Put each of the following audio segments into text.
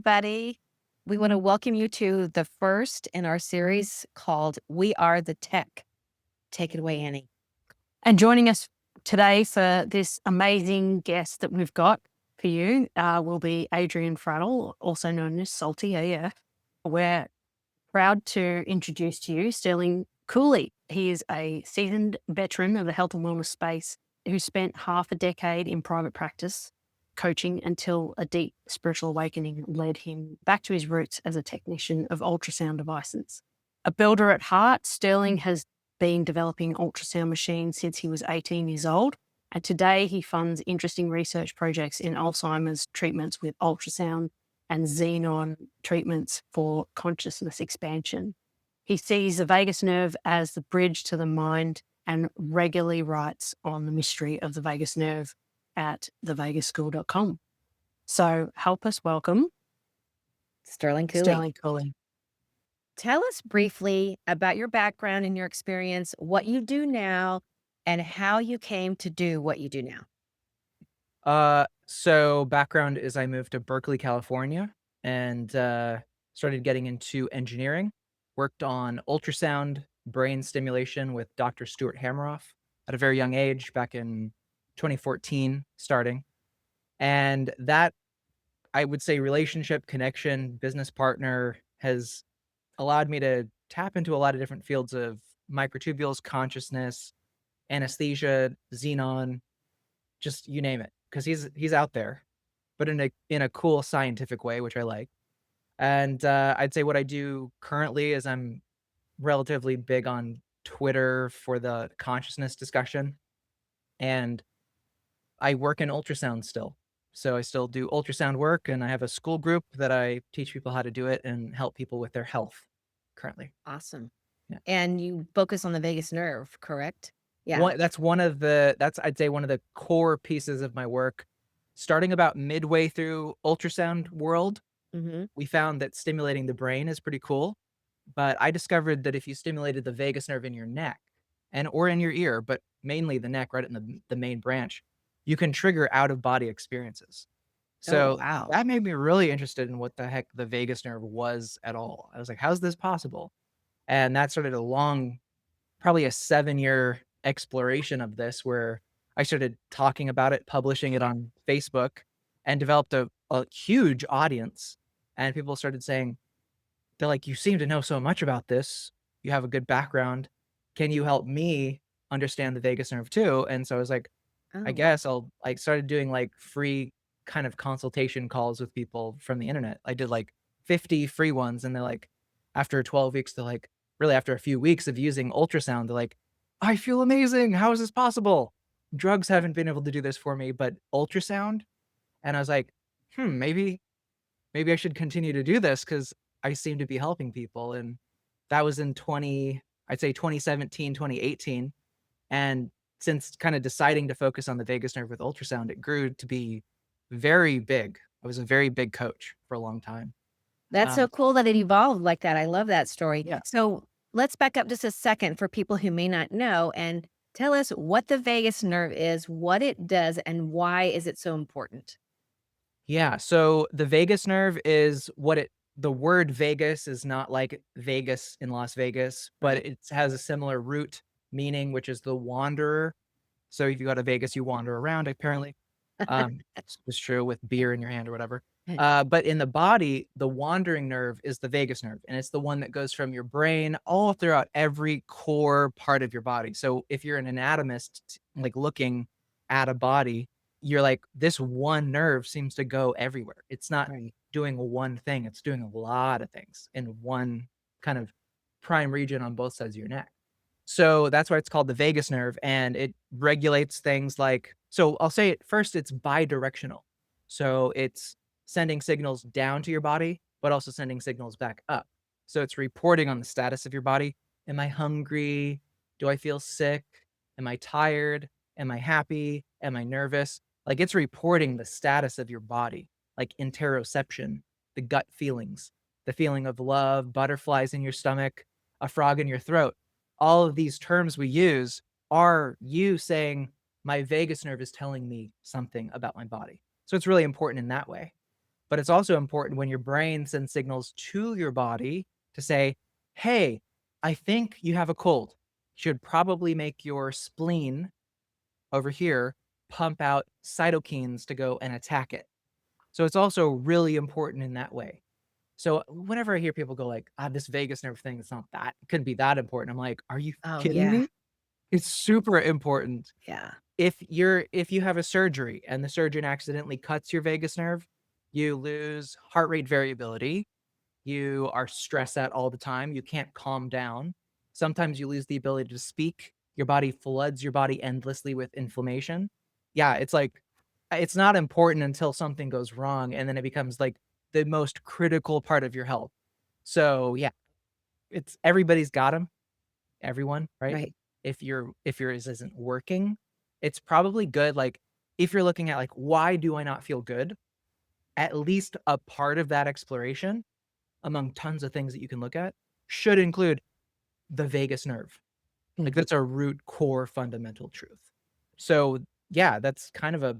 everybody. We want to welcome you to the first in our series called We Are the Tech. Take it away, Annie. And joining us today for this amazing guest that we've got for you will be Adrian Fraddle, also known as Salty AF. We're proud to introduce to you Sterling Cooley. He is a seasoned veteran of the health and wellness space who spent half a decade in private practice coaching until a deep spiritual awakening led him back to his roots as a technician of ultrasound devices. A builder at heart, Sterling has been developing ultrasound machines since he was 18 years old, and today he funds interesting research projects in Alzheimer's treatments with ultrasound and xenon treatments for consciousness expansion. He sees the vagus nerve as the bridge to the mind and regularly writes on the mystery of the vagus nerve at thevegasschool.com. So help us welcome Sterling Cooley. Sterling Cooley. Tell us briefly about your background and your experience, what you do now, and how you came to do what you do now. So background is I moved to Berkeley, California, and started getting into engineering. Worked on ultrasound brain stimulation with Dr. Stuart Hameroff at a very young age, back in 2014, starting. And that, I would say, relationship, connection, business partner has allowed me to tap into a lot of different fields of microtubules, consciousness, anesthesia, xenon, just you name it, because he's out there, but in a cool scientific way, which I like. And I'd say what I do currently is I'm relatively big on Twitter for the consciousness discussion, and I work in ultrasound still. So I still do ultrasound work, and I have a school group that I teach people how to do it and help people with their health currently. Awesome. Yeah. And you focus on the vagus nerve, correct? Yeah. That's I'd say one of the core pieces of my work. Starting about midway through ultrasound world, Mm-hmm. we found that stimulating the brain is pretty cool. But I discovered that if you stimulated the vagus nerve in your neck or in your ear, but mainly the neck, right in the main branch, you can trigger out of body experiences. Oh, So wow. that made me really interested in what the heck the vagus nerve was at all. I was like, how's this possible? And that started a long, probably a 7-year exploration of this, where I started talking about it, publishing it on Facebook, and developed a huge audience. And people started saying, they're like, "You seem to know so much about this. You have a good background. Can you help me understand the vagus nerve too?" And so I was like, I Oh, guess I started doing like free kind of consultation calls with people from the internet. I did like 50 free ones, and they're like, after 12 weeks, they're like, really after a few weeks of using ultrasound, they're like, "I feel amazing. How is this possible? Drugs haven't been able to do this for me, but ultrasound." And I was like, maybe I should continue to do this because I seem to be helping people. And that was in I'd say 2017, 2018. And since kind of deciding to focus on the vagus nerve with ultrasound, it grew to be very big. I was a very big coach for a long time. that's so Um, cool that it evolved like that. I love that story. yeah. So let's back up just a second for people who may not know and tell us what the vagus nerve is, what it does, and why is it so important? Yeah. So the vagus nerve is the word Vegas is not like Vegas in Las Vegas, but Right. it has a similar root meaning, which is the wanderer. So if you go to Vegas, you wander around, apparently. It's true with beer in your hand or whatever. But in the body, the wandering nerve is the vagus nerve, and it's the one that goes from your brain all throughout every core part of your body. So if you're an anatomist, like looking at a body, you're like, this one nerve seems to go everywhere. It's not Right. doing one thing, it's doing a lot of things in one kind of prime region on both sides of your neck. So that's why it's called the vagus nerve, and it regulates things like, so I'll say it first, it's bidirectional. So it's sending signals down to your body, but also sending signals back up. So it's reporting on the status of your body. Am I hungry? Do I feel sick? Am I tired? Am I happy? Am I nervous? Like, it's reporting the status of your body, like interoception, the gut feelings, the feeling of love, butterflies in your stomach, a frog in your throat. All of these terms we use are you saying, my vagus nerve is telling me something about my body. So it's really important in that way. But it's also important when your brain sends signals to your body to say, hey, I think you have a cold. Should probably make your spleen over here pump out cytokines to go and attack it. So it's also really important in that way. So whenever I hear people go like, this vagus nerve thing, it's not that, it couldn't be that important. I'm like, are you Oh, kidding yeah. me? It's super important. Yeah. If you have a surgery and the surgeon accidentally cuts your vagus nerve, you lose heart rate variability. You are stressed out all the time. You can't calm down. Sometimes you lose the ability to speak. Your body floods your body endlessly with inflammation. Yeah, it's like it's not important until something goes wrong and then it becomes like the most critical part of your health. So, yeah, it's everybody's got them. Everyone, right? Right. If yours isn't working, it's probably good like if you're looking at like why do I not feel good? At least a part of that exploration among tons of things that you can look at should include the vagus nerve. Like Mhm. that's a root core fundamental truth. So, yeah, that's kind of a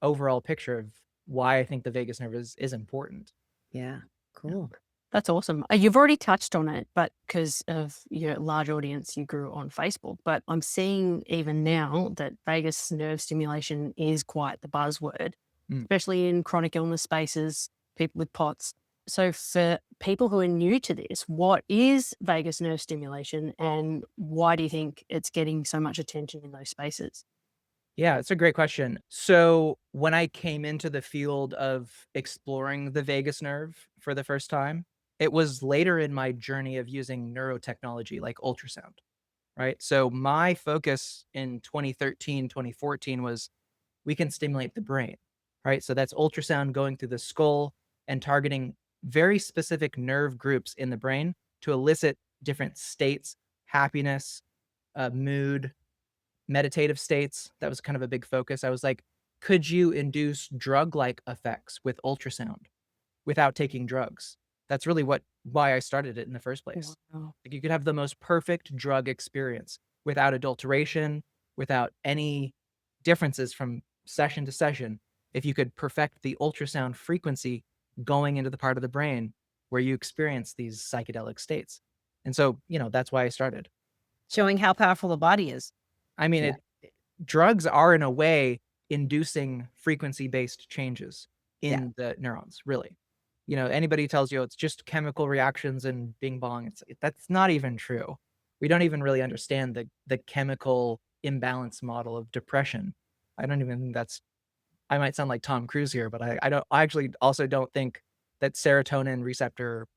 overall picture of why I think the vagus nerve is important. Yeah. Yeah. Cool. That's awesome. You've already touched on it, but because of your large audience, you grew on Facebook. But I'm seeing even now that vagus nerve stimulation is quite the buzzword, Mm. especially in chronic illness spaces, people with POTS. So, for people who are new to this, what is vagus nerve stimulation and why do you think it's getting so much attention in those spaces? Yeah, it's a great question. So, when I came into the field of exploring the vagus nerve for the first time, it was later in my journey of using neurotechnology like ultrasound, right? So, my focus in 2013, 2014 was we can stimulate the brain, right? So, that's ultrasound going through the skull and targeting very specific nerve groups in the brain to elicit different states, happiness, mood, meditative states. That was kind of a big focus. I was like, could you induce drug-like effects with ultrasound without taking drugs? That's really why I started it in the first place. Wow. Like you could have the most perfect drug experience without adulteration, without any differences from session to session. If you could perfect the ultrasound frequency going into the part of the brain where you experience these psychedelic states. And so, that's why I started. Showing how powerful the body is. I mean, Yeah. drugs are in a way inducing frequency-based changes Yeah. in the neurons, really. Anybody tells you it's just chemical reactions and bing bong, that's not even true. We don't even really understand the chemical imbalance model of depression. I don't even think that's I might sound like Tom Cruise here, but I actually also don't think that serotonin receptor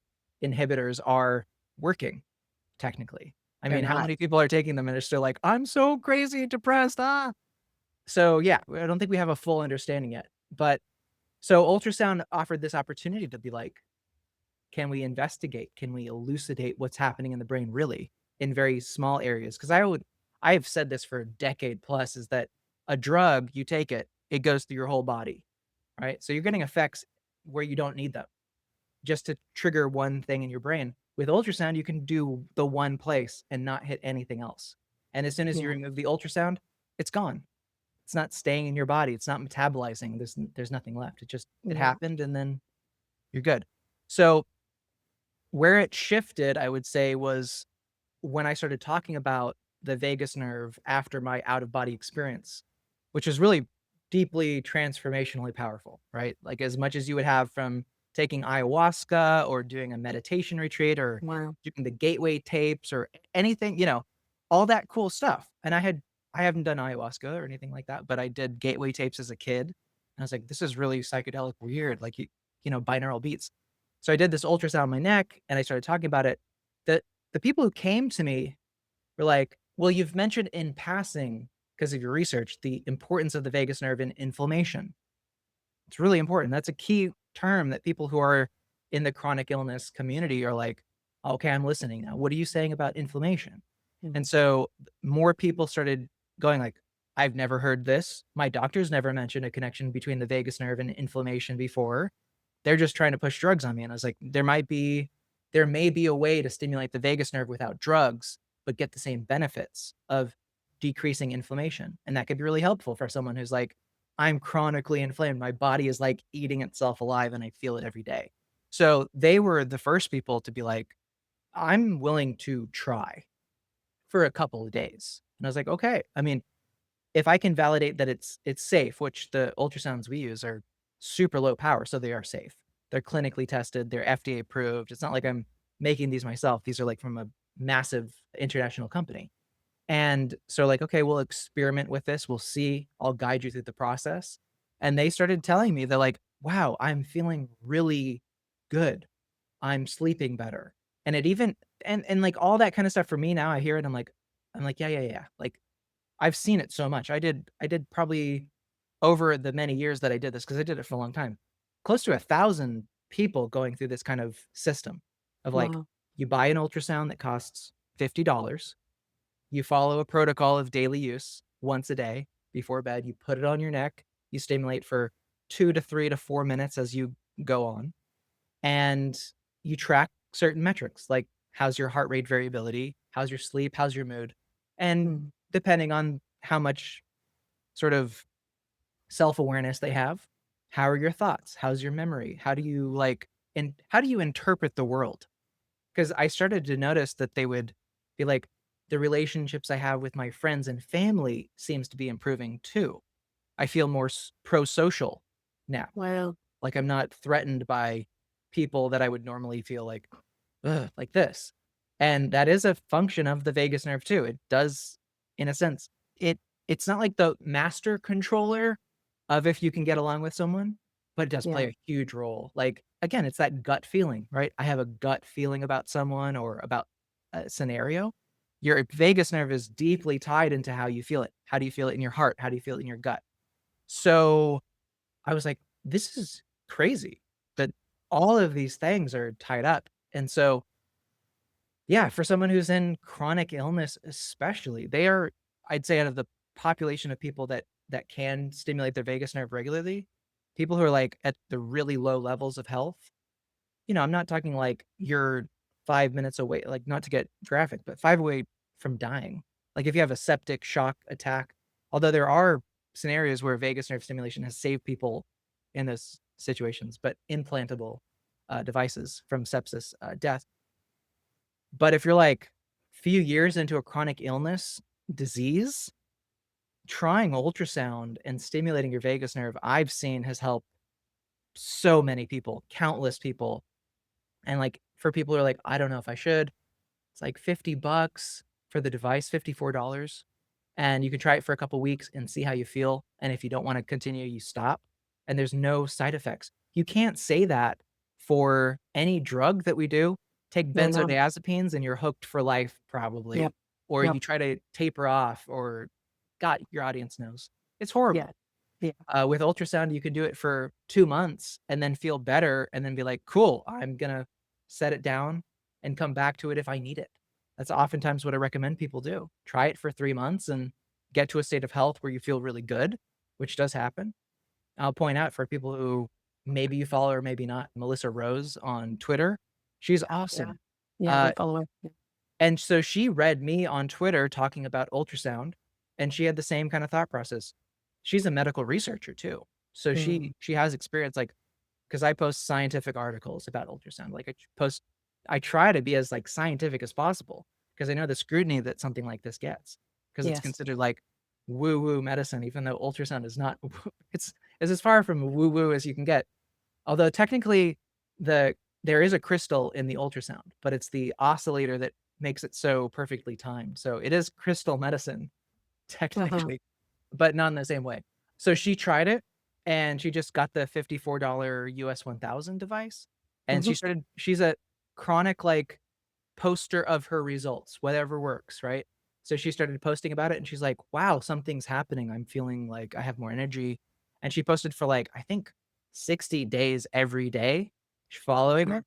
inhibitors are working technically. I They're mean, how not. many people are taking them and are still like, "I'm so crazy depressed, ah." So, yeah, I don't think we have a full understanding yet, but so ultrasound offered this opportunity to be like, can we investigate? Can we elucidate what's happening in the brain really in very small areas? Because I have said this for a decade plus is that a drug, you take it, it goes through your whole body, right? So you're getting effects where you don't need them just to trigger one thing in your brain. With ultrasound, you can do the one place and not hit anything else. And as soon as you Yeah. remove the ultrasound, it's gone. It's not staying in your body. It's not metabolizing. There's nothing left. It Yeah. happened and then you're good. So where it shifted, I would say, was when I started talking about the vagus nerve after my out of body experience, which is really deeply transformationally powerful, right? Like as much as you would have from taking ayahuasca or doing a meditation retreat or Wow. doing the gateway tapes or anything, all that cool stuff. And I haven't done ayahuasca or anything like that, but I did gateway tapes as a kid. And I was like, this is really psychedelic weird, like binaural beats. So I did this ultrasound on my neck and I started talking about it. The people who came to me were like, "Well, you've mentioned in passing, because of your research, the importance of the vagus nerve in inflammation. It's really important. That's a key term that people who are in the chronic illness community are like, okay, I'm listening now. What are you saying about inflammation?" Mm. And so more people started going like, I've never heard this. My doctor's never mentioned a connection between the vagus nerve and inflammation before. They're just trying to push drugs on me. And I was like, there may be a way to stimulate the vagus nerve without drugs, but get the same benefits of decreasing inflammation. And that could be really helpful for someone who's like, I'm chronically inflamed. My body is like eating itself alive and I feel it every day. So they were the first people to be like, I'm willing to try for a couple of days. And I was like, okay. I mean, if I can validate that it's safe, which the ultrasounds we use are super low power, so they are safe. They're clinically tested, they're FDA approved. It's not like I'm making these myself. These are like from a massive international company. And so like, okay, we'll experiment with this. We'll see. I'll guide you through the process. And they started telling me, they're like, wow, I'm feeling really good. I'm sleeping better. And it even and like all that kind of stuff for me now, I hear it, I'm like, yeah, yeah, yeah. Like I've seen it so much. I did probably over the many years that I did this, because I did it for a long time, close to 1,000 people going through this kind of system of like, Wow. you buy an ultrasound that costs $50. You follow a protocol of daily use once a day before bed. You put it on your neck. You stimulate for 2 to 3 to 4 minutes as you go on, and you track certain metrics like how's your heart rate variability, how's your sleep, how's your mood, and Mm. depending on how much sort of self-awareness they have, how are your thoughts, how's your memory, how do you like, and how do you interpret the world? Because I started to notice that they would be like, the relationships I have with my friends and family seems to be improving too. I feel more pro-social now. Wow. Like I'm not threatened by people that I would normally feel like, ugh, like this. And that is a function of the vagus nerve too. It does, in a sense, it's not like the master controller of if you can get along with someone, but it does Yeah. play a huge role. Like again, it's that gut feeling, right? I have a gut feeling about someone or about a scenario. Your vagus nerve is deeply tied into how you feel it. How do you feel it in your heart? How do you feel it in your gut? So I was like, this is crazy that all of these things are tied up. And so, yeah, for someone who's in chronic illness, especially, they are, I'd say, out of the population of people that can stimulate their vagus nerve regularly, people who are like at the really low levels of health, I'm not talking like you're 5 minutes away, like not to get graphic, but five away from dying. Like if you have a septic shock attack, although there are scenarios where vagus nerve stimulation has saved people in those situations, but implantable devices from sepsis, death. But if you're like few years into a chronic illness, disease, trying ultrasound and stimulating your vagus nerve, I've seen has helped so many people, countless people. And like for people who are like, I don't know if I should, it's like $50 for the device, $54. And you can try it for a couple weeks and see how you feel. And if you don't want to continue, you stop. And there's no side effects. You can't say that for any drug that we do. Take No, no. benzodiazepines and you're hooked for life, Yep. probably. Or Yep. you try to taper off, or God, your audience knows. It's Yeah. horrible. Yeah. With ultrasound, you can do it for 2 months and then feel better and then be like, "Cool, I'm gonna set it down and come back to it if I need it." That's oftentimes what I recommend people do. Try it for 3 months and get to a state of health where you feel really good, which does happen. I'll point out for people who maybe you follow or maybe not, Melissa Rose on Twitter, she's Yeah. awesome. Yeah. We Uh, follow her. Yeah. and so she read me on Twitter talking about ultrasound, and she had the same kind of thought process. She's a medical researcher too. So Mm. she has experience, like, because I post scientific articles about ultrasound. Like I try to be as like scientific as possible because I know the scrutiny that something like this gets, because it's Yes. considered like woo-woo medicine, even though ultrasound is not it's as far from woo-woo as you can get. Although technically there is a crystal in the ultrasound, but it's the oscillator that makes it so perfectly timed. So it is crystal medicine Uh-huh. technically, but not in the same way. So she tried it and she just got the $54 US 1000 device, and Mhm. she's a chronic like poster of her results, whatever works, right? So she started posting about it and she's like, wow, something's happening. I'm feeling like I have more energy. And she posted for like, I think 60 days every day following it.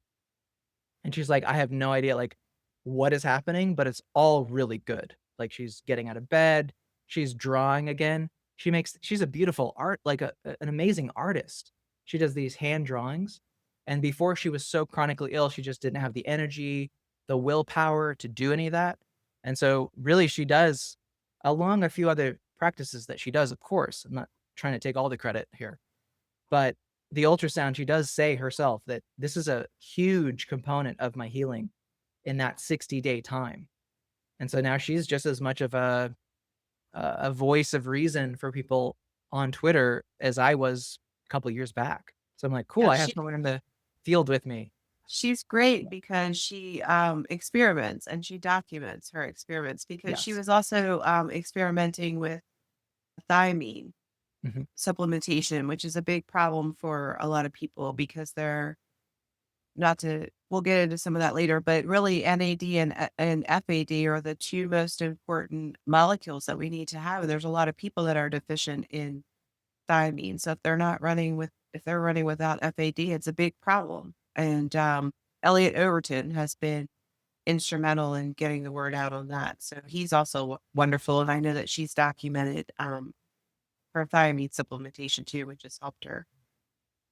And she's like, I have no idea like what is happening, but it's all really good. Like she's getting out of bed, she's drawing again. She's a beautiful art, like an amazing artist. She does these hand drawings. And before she was so chronically ill, she just didn't have the energy, the willpower to do any of that. And so really she does, along a few other practices that she does, of course. I'm not trying to take all the credit here. But the ultrasound, she does say herself that this is a huge component of my healing in that 60-day time. And so now she's just as much of a voice of reason for people on Twitter as I was a couple of years back. So I'm like, cool, Yeah, I have someone in the field with me. she's great because she experiments and she documents her experiments because she Yes. was also experimenting with thiamine Mhm. supplementation, which is a big problem for a lot of people because they're not to we'll get into some of that later, but really NAD and FAD are the two most important molecules that we need to have. And there's a lot of people that are deficient in thiamine. So if they're running without FAD, it's a big problem. And Elliot Overton has been instrumental in getting the word out on that. So he's also wonderful. And I know that she's documented her thiamine supplementation too, which has helped her.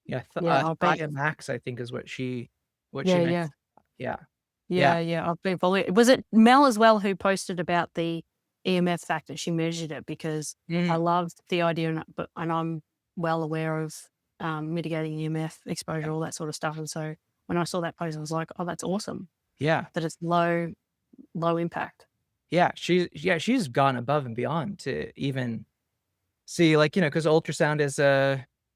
Yeah, Yeah, I'll be. Thea Max, I think is what she Yeah, meant. yeah. Yeah. Yeah. Yeah, yeah, I've been following. Was it Mel as well who posted about the EMF factor? She measured it because I Mhm. loved the idea, and I'm well aware of mitigating EMF Yeah. exposure, all that sort of stuff. And so when I saw that post, I was like, "Oh, that's awesome! Yeah. That it's low impact." Yeah, she's gone above and beyond to even see, like, because ultrasound is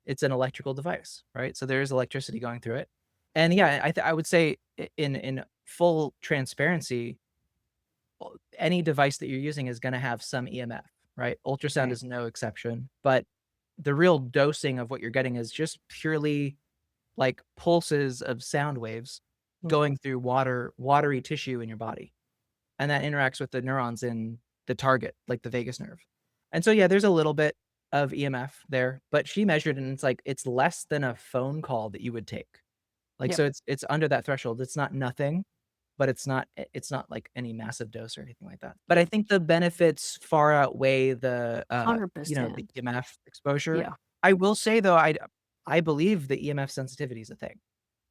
it's an electrical device, right? So there is electricity going through it. And yeah, I would say in full transparency, any device that you're using is gonna have some EMF, right? Ultrasound Right. is no exception, but the real dosing of what you're getting is just purely like pulses of sound waves Mhm. going through watery tissue in your body. And that interacts with the neurons in the target, like the vagus nerve. And so, yeah, there's a little bit of EMF there, but she measured and it's like it's less than a phone call that you would take. Like, Yep, so it's under that threshold. It's not nothing, but it's not like any massive dose or anything like that. But I think the benefits far outweigh the 100%. EMF exposure. Yeah. I will say though, I believe the EMF sensitivity is a thing.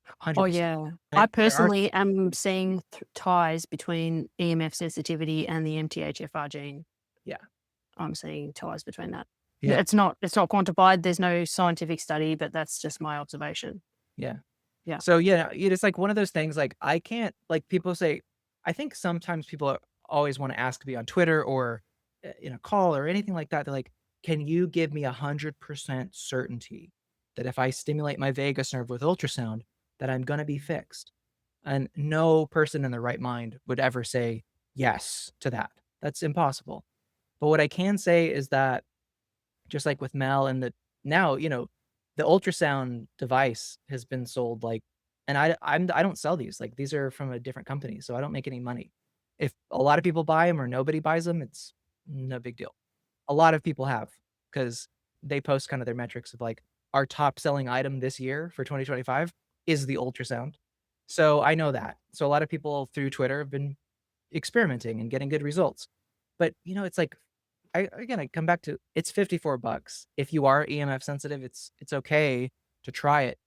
Oh 100%. yeah. I And there are personally am seeing ties between EMF sensitivity and the MTHFR gene. yeah. I'm seeing ties between that. Yeah. It's not quantified. There's no scientific study, but that's just my observation. Yeah. Yeah. So, yeah, it's like one of those things, like, I can't like, people say I think sometimes people always wanna ask me on Twitter or, in a call or anything like that. They're like, "Can you give me 100% certainty that if I stimulate my vagus nerve with ultrasound, that I'm gonna be fixed?" And no person in their right mind would ever say yes to that. That's impossible. But what I can say is that just like with Mel and now, the ultrasound device has been sold, like, and I don't sell these, like, these are from a different company, so I don't make any money. If a lot of people buy them or nobody buys them, it's no big deal. A lot of people have, because they post kind of their metrics of, like, our top selling item this year for 2025 is the ultrasound. So I know that. So a lot of people through Twitter have been experimenting and getting good results. But, it's like I come back to it's 54 bucks. If you are EMF sensitive, it's okay to try it.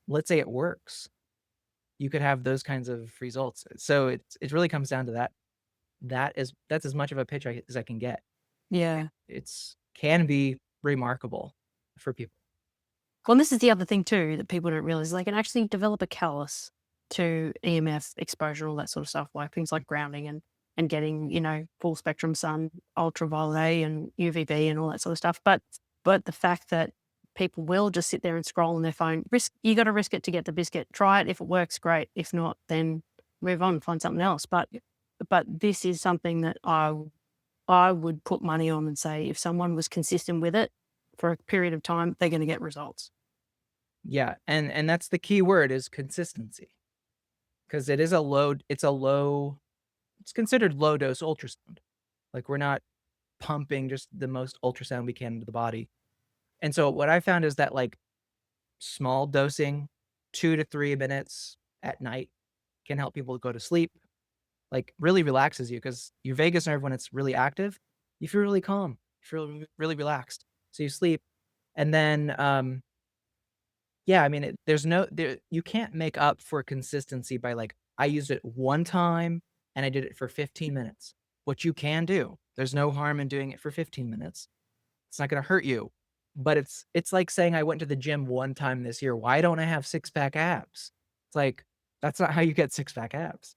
Let's say it works. You could have those kinds of results. So it really comes down to that. That's as much of a pitch as I can get. Yeah. It's can be remarkable for people. Well, and this is the other thing too that people don't realize. They can actually develop a callus to EMF exposure, all that sort of stuff, like things like grounding and getting, full spectrum sun, ultraviolet A and UVB and all that sort of stuff. But the fact that people will just sit there and scroll on their phone, you got to risk it to get the biscuit. Try it. If it works, great. If not, then move on, find something else. But this is something that I would put money on and say if someone was consistent with it for a period of time, they're going to get results. Yeah, and that's the key word is consistency, because it's considered low dose ultrasound. Like, we're not pumping just the most ultrasound we can into the body. And so what I found is that, like, small dosing, 2 to 3 minutes at night can help people go to sleep, like, really relaxes you, because your vagus nerve, when it's really active, you feel really calm, you feel really relaxed. So you sleep, and then, yeah, I mean, you can't make up for consistency by, like, I used it one time and I did it for 15 minutes. What you can do, there's no harm in doing it for 15 minutes. It's not gonna hurt you. But it's like saying I went to the gym one time this year. Why don't I have six-pack abs? It's like, that's not how you get six-pack abs.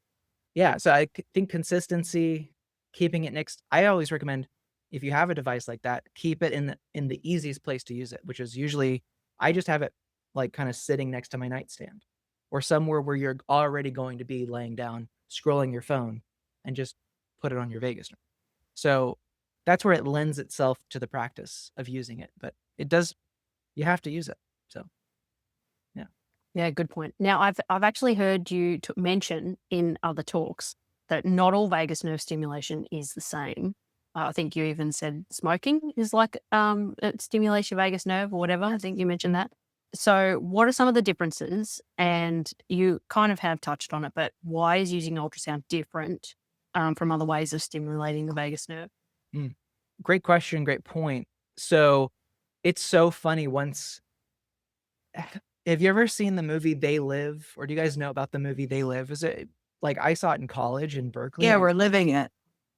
Yeah, so think consistency, keeping it next. I always recommend, if you have a device like that, keep it in the easiest place to use it, which is usually, I just have it, like, kinda sitting next to my nightstand, or somewhere where you're already going to be laying down, scrolling your phone, and just put it on your vagus nerve. So, that's where it lends itself to the practice of using it, but it does, you have to use it. So, yeah. Yeah, good point. Now, I've actually heard you mention in other talks that not all vagus nerve stimulation is the same. I think you even said smoking is like it stimulates your vagus nerve or whatever. I think you mentioned that. So, what are some of the differences? And you kind of have touched on it, but why is using ultrasound different from other ways of stimulating the vagus nerve? Mm. Great question, great point. So, it's so funny once have you ever seen the movie They Live? Or do you guys know about the movie They Live? Is it like, I saw it in college in Berkeley, Yeah, and we're living it.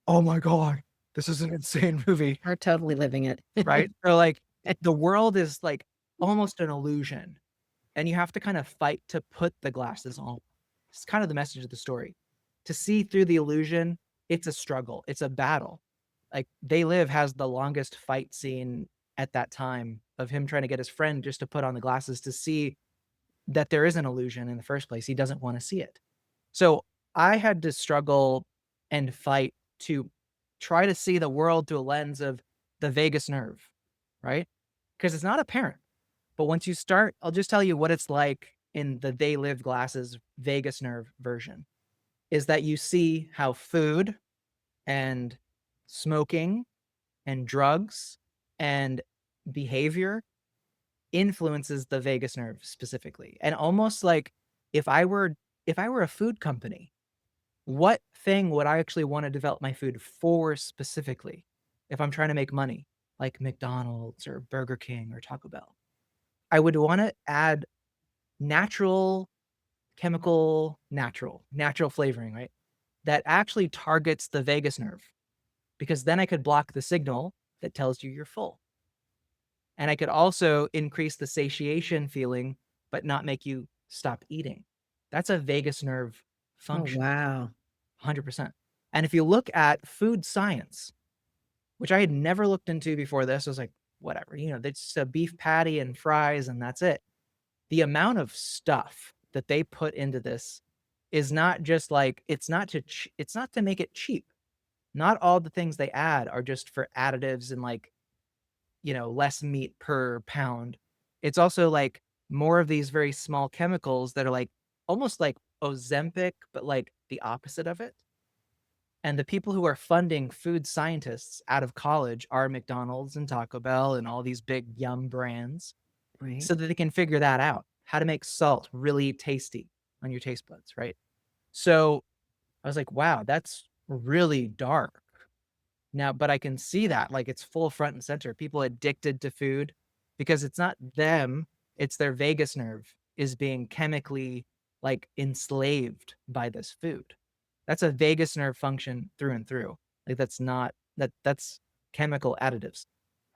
oh my god, this is an insane movie, We're totally living it. right? So, like, the world is, like, almost an illusion, and you have to kind of fight to put the glasses on. It's kind of the message of the story. To see through the illusion, it's a struggle, it's a battle. Like, They Live has the longest fight scene at that time of him trying to get his friend just to put on the glasses to see that there is an illusion in the first place. He doesn't wanna see it. So, I had to struggle and fight to try to see the world through a lens of the vagus nerve, right? Because it's not apparent. But once you start, I'll just tell you what it's like in the They Live glasses vagus nerve version, is that you see how food and smoking and drugs and behavior influences the vagus nerve specifically. And almost like, if I were a food company, what thing would I actually wanna develop my food for specifically if I'm trying to make money, like McDonald's or Burger King or Taco Bell? I would wanna add natural natural flavoring, right? That actually targets the vagus nerve, because then I could block the signal that tells you you're full. And I could also increase the satiation feeling, but not make you stop eating. That's a vagus nerve Oh, function, wow. 100%. And if you look at food science, which I had never looked into before this, I was like, whatever, it's just a beef patty and fries and that's it. The amount of stuff that they put into this is not just like, it's not to make it cheap. Not all the things they add are just for additives and, like, less meat per pound. It's also like more of these very small chemicals that are like almost like Ozempic, but like the opposite of it. And the people who are funding food scientists out of college are McDonald's and Taco Bell and all these big yum brands, Right. so that they can figure that out, how to make salt really tasty on your taste buds, right? So I was like, wow, that's really dark. Now, but I can see that, like, it's full front and center. People addicted to food because it's not them, it's their vagus nerve is being chemically, like, enslaved by this food. That's a vagus nerve function through and through. Like, that's chemical additives.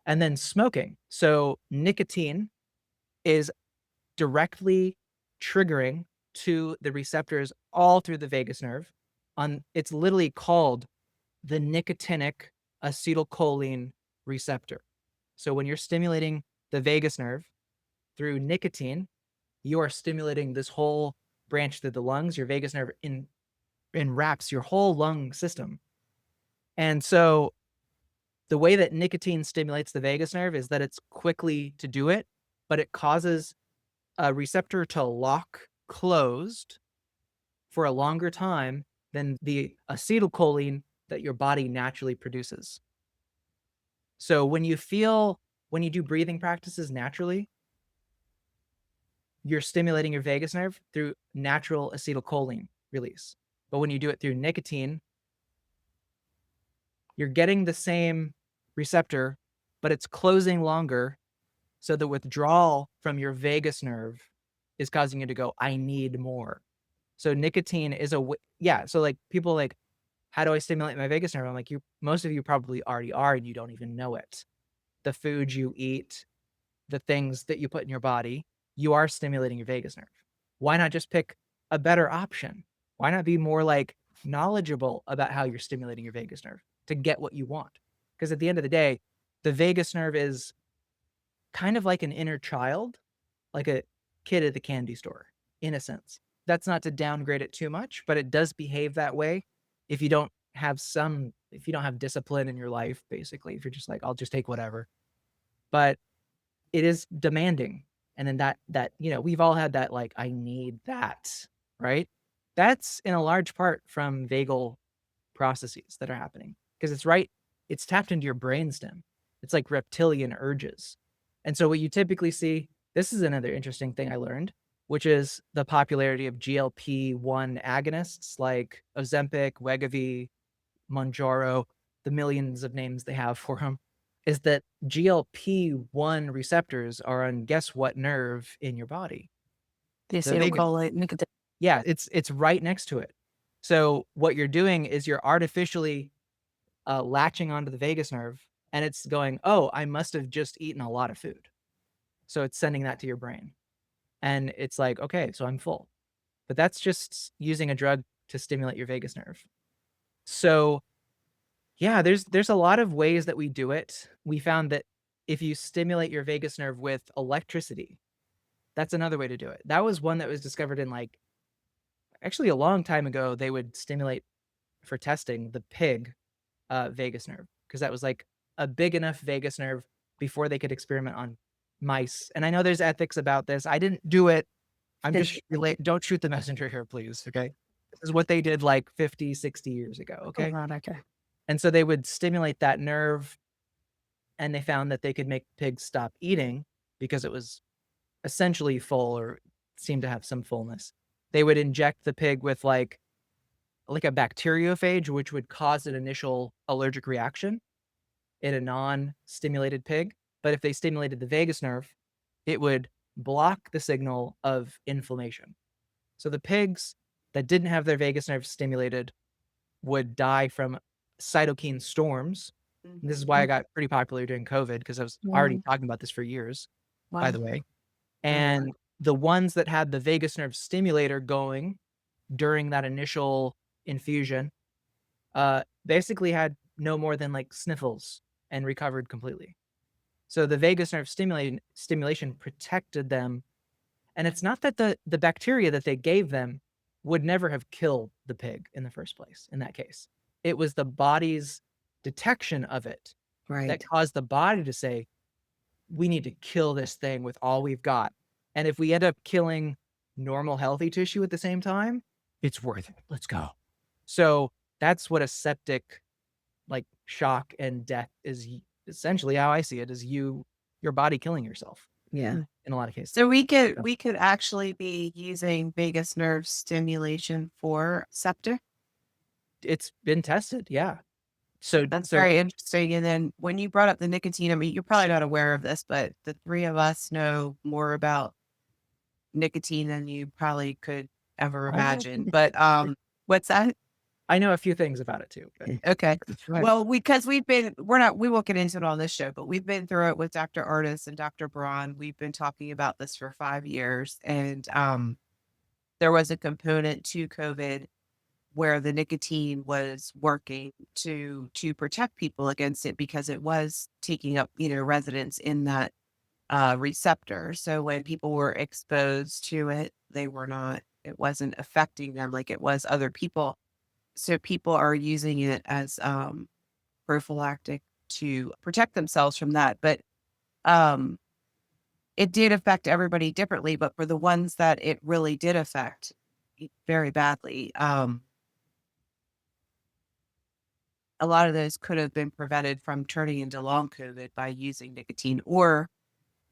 And then smoking. So nicotine is directly triggering to the receptors all through the vagus nerve. It's literally called the nicotinic acetylcholine receptor. So when you're stimulating the vagus nerve through nicotine, you are stimulating this whole branch through the lungs. Your vagus nerve enwraps your whole lung system. And so the way that nicotine stimulates the vagus nerve is that it's quickly to do it, but it causes a receptor to lock closed for a longer time than the acetylcholine that your body naturally produces. So when you do breathing practices naturally, you're stimulating your vagus nerve through natural acetylcholine release. But when you do it through nicotine, you're getting the same receptor, but it's closing longer. So the withdrawal from your vagus nerve is causing you to go, I need more. So nicotine is yeah. So like people like, how do I stimulate my vagus nerve? I'm like, most of you probably already are, and you don't even know it. The food you eat, the things that you put in your body, you are stimulating your vagus nerve. Why not just pick a better option? Why not be more like knowledgeable about how you're stimulating your vagus nerve to get what you want? Because at the end of the day, the vagus nerve is kind of like an inner child, like a kid at the candy store, in a sense. That's not to downgrade it too much, but it does behave that way if you don't have discipline in your life, basically. If you're just like, I'll just take whatever. But it is demanding. And then that, we've all had that, like, I need that, right? That's in a large part from vagal processes that are happening because it's tapped into your brainstem. It's like reptilian urges. And so what you typically see, this is another interesting thing I learned, which is the popularity of GLP-1 agonists like Ozempic, Wegovy, Mounjaro, the millions of names they have for them, is that GLP-1 receptors are on guess what nerve in your body? The The vagus. acetylcholine nicotine. Yeah, it's right next to it. So what you're doing is you're artificially latching onto the vagus nerve, and it's going, oh, I must have just eaten a lot of food. So it's sending that to your brain. And it's like, okay, so I'm full. But that's just using a drug to stimulate your vagus nerve. So yeah, there's a lot of ways that we do it. We found that if you stimulate your vagus nerve with electricity, that's another way to do it. That was one that was discovered in actually a long time ago. They would stimulate for testing the pig vagus nerve because that was like a big enough vagus nerve before they could experiment on mice. And I know there's ethics about this. I didn't do it. I'm just don't shoot the messenger here, please. Okay. This is what they did like 50, 60 years ago. Okay. Oh, right, okay. And so they would stimulate that nerve and they found that they could make pigs stop eating because it was essentially full or seemed to have some fullness. They would inject the pig with like a bacteriophage, which would cause an initial allergic reaction in a non-stimulated pig. But if they stimulated the vagus nerve, it would block the signal of inflammation. So the pigs that didn't have their vagus nerve stimulated would die from cytokine storms. And this is why I got pretty popular during COVID because I was already talking about this for years, by the way. And the ones that had the vagus nerve stimulator going during that initial infusion basically had no more than like sniffles and recovered completely. So the vagus nerve stimulation protected them. And it's not that the bacteria that they gave them would never have killed the pig in the first place in that case. It was the body's detection of it that caused the body to say, we need to kill this thing with all we've got. And if we end up killing normal healthy tissue at the same time, it's worth it. Let's go. So that's what a septic like shock and death is essentially how I see it, is your body killing yourself. Yeah. In a lot of cases. So we could actually be using vagus nerve stimulation for septic. It's been tested. Yeah. So That's very interesting. And then when you brought up the nicotine, I mean, you're probably not aware of this, but the three of us know more about nicotine than you probably could ever imagine. But what's that? I know a few things about it too. But Okay. right. Well, we won't get into it on this show, but we've been through it with Dr. Artis and Dr. Braun. We've been talking about this for 5 years. And there was a component to COVID where the nicotine was working to protect people against it because it was taking up, residence in that receptor. So when people were exposed to it, it wasn't affecting them like it was other people. So people are using it as prophylactic to protect themselves from that. But it did affect everybody differently. But for the ones that it really did affect very badly, a lot of those could have been prevented from turning into long COVID by using nicotine or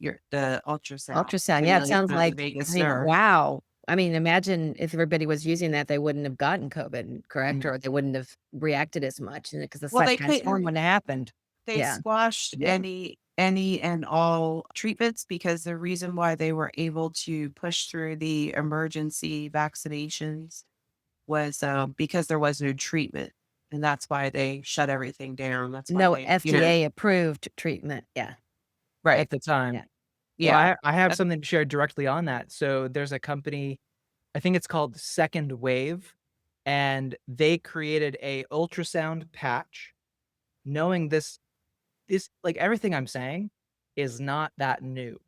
the ultrasound. Ultrasound. Yeah, it sounds like, vagus nerve. wow. I mean, imagine if everybody was using that, they wouldn't have gotten COVID, correct? Or they wouldn't have reacted as much because the cytokine storm wouldn't have happened. They squashed any and all treatments because the reason why they were able to push through the emergency vaccinations was because there was no treatment. And that's why they shut everything down. That's why No FDA approved treatment. Yeah. Right. At the time. Yeah. Well, Yeah. I have That's something to share directly on that. So there's a company, I think it's called Second Wave, and they created a ultrasound patch, knowing this like everything I'm saying is not that new. It's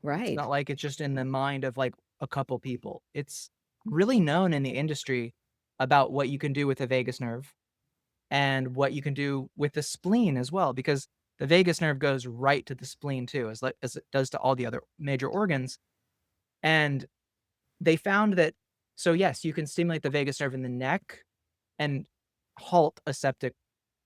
Right. not like it's just in the mind of like a couple people. It's really known in the industry about what you can do with the vagus nerve and what you can do with the spleen as well, because the vagus nerve goes right to the spleen too, as it does to all the other major organs. And they found that, so yes, you can stimulate the vagus nerve in the neck and halt a septic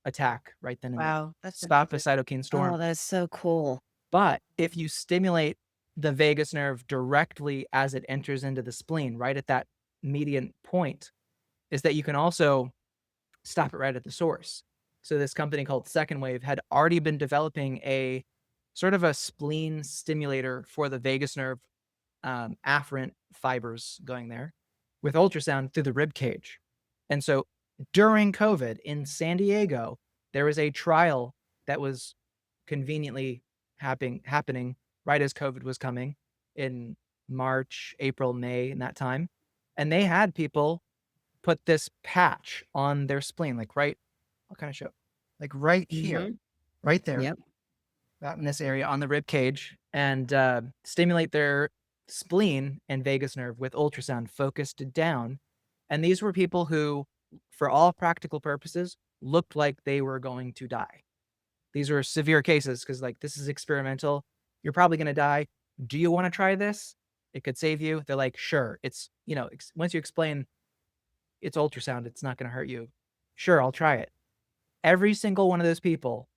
attack right then and there. wow. That's Stop a interesting. cytokine Oh, storm. that's so cool. But if you stimulate the vagus nerve directly as it enters into the spleen, right at that median point, is that you can also stop it right at the source. So this company called Second Wave had already been developing a sort of a spleen stimulator for the vagus nerve afferent fibers going there with ultrasound through the rib cage. And so during COVID in San Diego, there was a trial that was conveniently happening right as COVID was coming in March, April, May, in that time. And they had people put this patch on their spleen, like right, what kind of show? Like right here, Mhm. right there, Yep. about in this area on the rib cage, and stimulate their spleen and vagus nerve with ultrasound focused down. And these were people who, for all practical purposes, looked like they were going to die. These were severe cases because, like, this is experimental. You're probably going to die. Do you want to try this? It could save you. They're like, sure. It's, once you explain it's ultrasound, it's not going to hurt you. Sure, I'll try it. Every single one of those people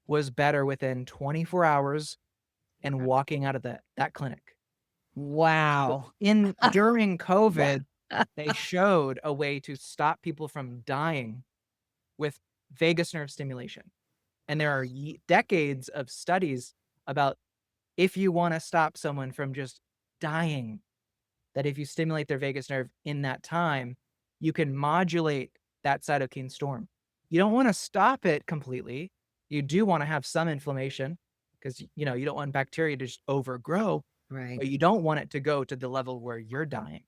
was better within 24 hours and walking out of that clinic. Wow. During Wow. COVID, they showed a way to stop people from dying with vagus nerve stimulation. And there are decades of studies about if you want to stop someone from just dying, that if you stimulate their vagus nerve in that time, you can modulate that cytokine storm. You don't want to stop it completely. You do want to have some inflammation because you don't want bacteria to just overgrow, Right. but you don't want it to go to the level where you're dying.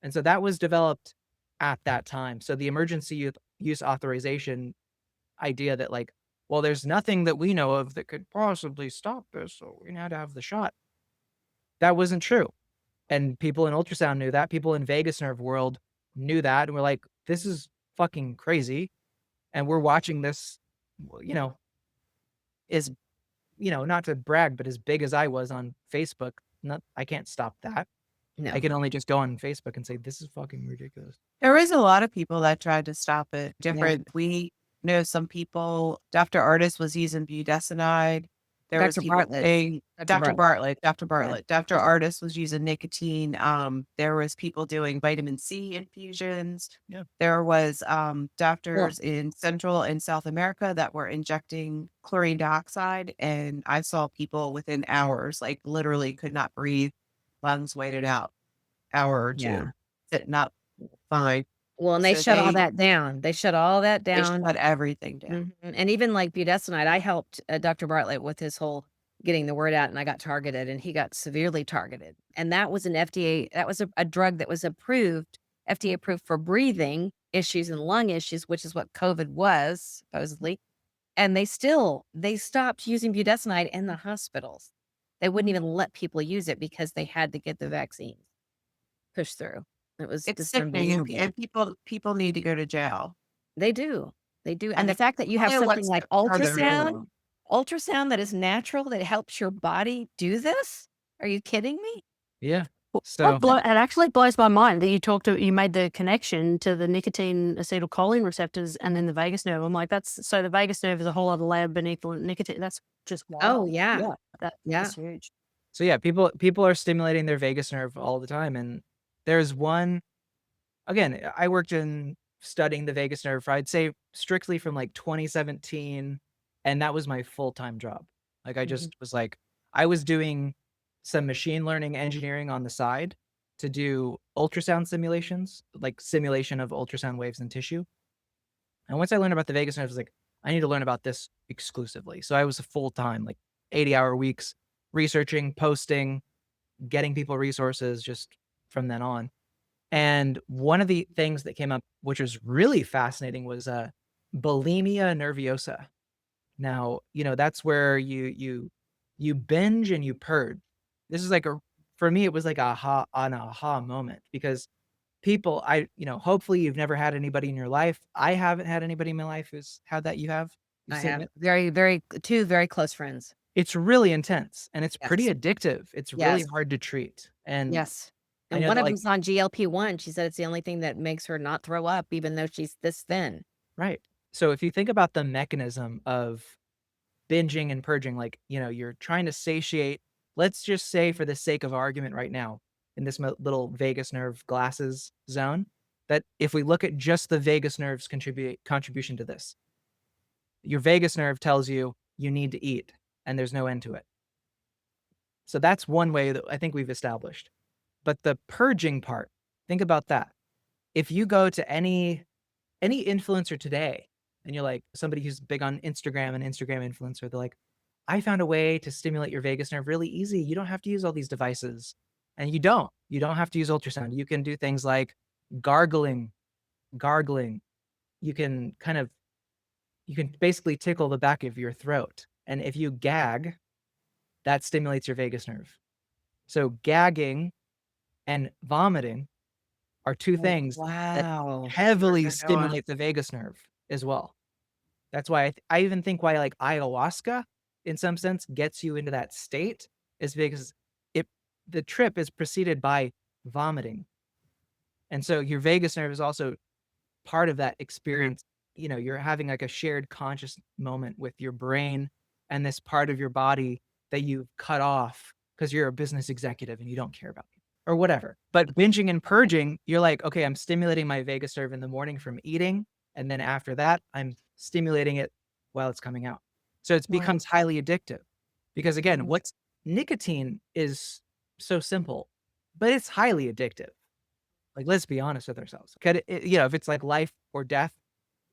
And so that was developed at that time. So the emergency use authorization idea that, like, well, there's nothing that we know of that could possibly stop this, so we had to have the shot. That wasn't true. And people in ultrasound knew that. People in vagus nerve world knew that and were like, this is fucking crazy. And we're watching this, you know, is, not to brag, but as big as I was on Facebook, I can't stop that. I No. can only just go on Facebook and say, this is fucking ridiculous. There is a lot of people that tried to stop it. Different. We know some people. Dr. Artis was using budesonide. There was Dr. people Bartlett. saying Dr. Bartlett. Dr. Bartlett. Dr. Artis was using nicotine. There was people doing vitamin C infusions. Yeah. There was Well, doctors in Central and South America that were injecting chlorine dioxide, and I saw people within hours, like literally could not breathe, lungs waited out, hour or yeah. two, sitting up fine. Well, and they So shut all that down. They shut all that they down. shut everything down. And even like budesonide, I helped Dr. Bartlett with his whole getting the word out, and I got targeted, and he got severely targeted. And that was an FDA, that was a drug that was approved, FDA approved for breathing issues and lung issues, which is what COVID was supposedly. And they stopped using budesonide in the hospitals. They wouldn't even let people use it because they had to get the vaccines pushed through. It was It's just sickening, unbelievable. and people need to go to jail. They do. They do. And And the it fact that you have only something lets like them further ultrasound, along. ultrasound that is natural, that helps your body do this? Are you kidding me? Yeah. Well, So it actually blows my mind that you made the connection to the nicotine acetylcholine receptors and then the vagus nerve. I'm like, so the vagus nerve is a whole other layer beneath the nicotine. That's just Oh, wild. yeah. Yeah. That's huge. So yeah, people are stimulating their vagus nerve all the time. And there's one, again, I worked in studying the vagus nerve for, I'd say, strictly from like 2017, and that was my full-time job. Like I just was like, I was doing some machine learning engineering on the side to do ultrasound simulations, like simulation of ultrasound waves in tissue. And once I learned about the vagus nerve, I was like, I need to learn about this exclusively. So I was a full-time, like 80-hour weeks, researching, posting, getting people resources just from then on. And one of the things that came up, which was really fascinating, was bulimia nerviosa. Now, that's where you binge and you purge. This is like for me, it was like an aha moment, because people, hopefully you've never had anybody in your life. I haven't had anybody in my life who's had that. You've I seen have it. two very close friends. It's really intense and it's pretty Yes. addictive. It's really Yes. hard to treat. And Yes. I And know one that, of like, them's on GLP-1. She said it's the only thing that makes her not throw up, even though she's this thin. right. So if you think about the mechanism of binging and purging, like, you're trying to satiate, let's just say for the sake of argument right now, in this little vagus nerve glasses zone, that if we look at just the vagus nerve's contribution to this, your vagus nerve tells you you need to eat and there's no end to it. So that's one way that I think we've established. But the purging part, think about that. If you go to any influencer today and you're like somebody who's big on Instagram, an Instagram influencer, they're like, I found a way to stimulate your vagus nerve really easy. You don't have to use all these devices. And you don't have to use ultrasound. You can do things like gargling. You can basically tickle the back of your throat. And if you gag, that stimulates your vagus nerve. So gagging and vomiting are two things that Wow. heavily Good going. stimulate the vagus nerve as well. That's why I even think why like ayahuasca, in some sense, gets you into that state, is because the trip is preceded by vomiting. And so your vagus nerve is also part of that experience. You're having like a shared conscious moment with your brain and this part of your body that you've cut off because you're a business executive and you don't care about it or whatever. But binging and purging, you're like, okay, I'm stimulating my vagus nerve in the morning from eating. And then after that, I'm stimulating it while it's coming out. So it Right. becomes highly addictive because, again, Mhm. what's nicotine is so simple, but it's highly addictive. Like, let's be honest with ourselves. If it's like life or death,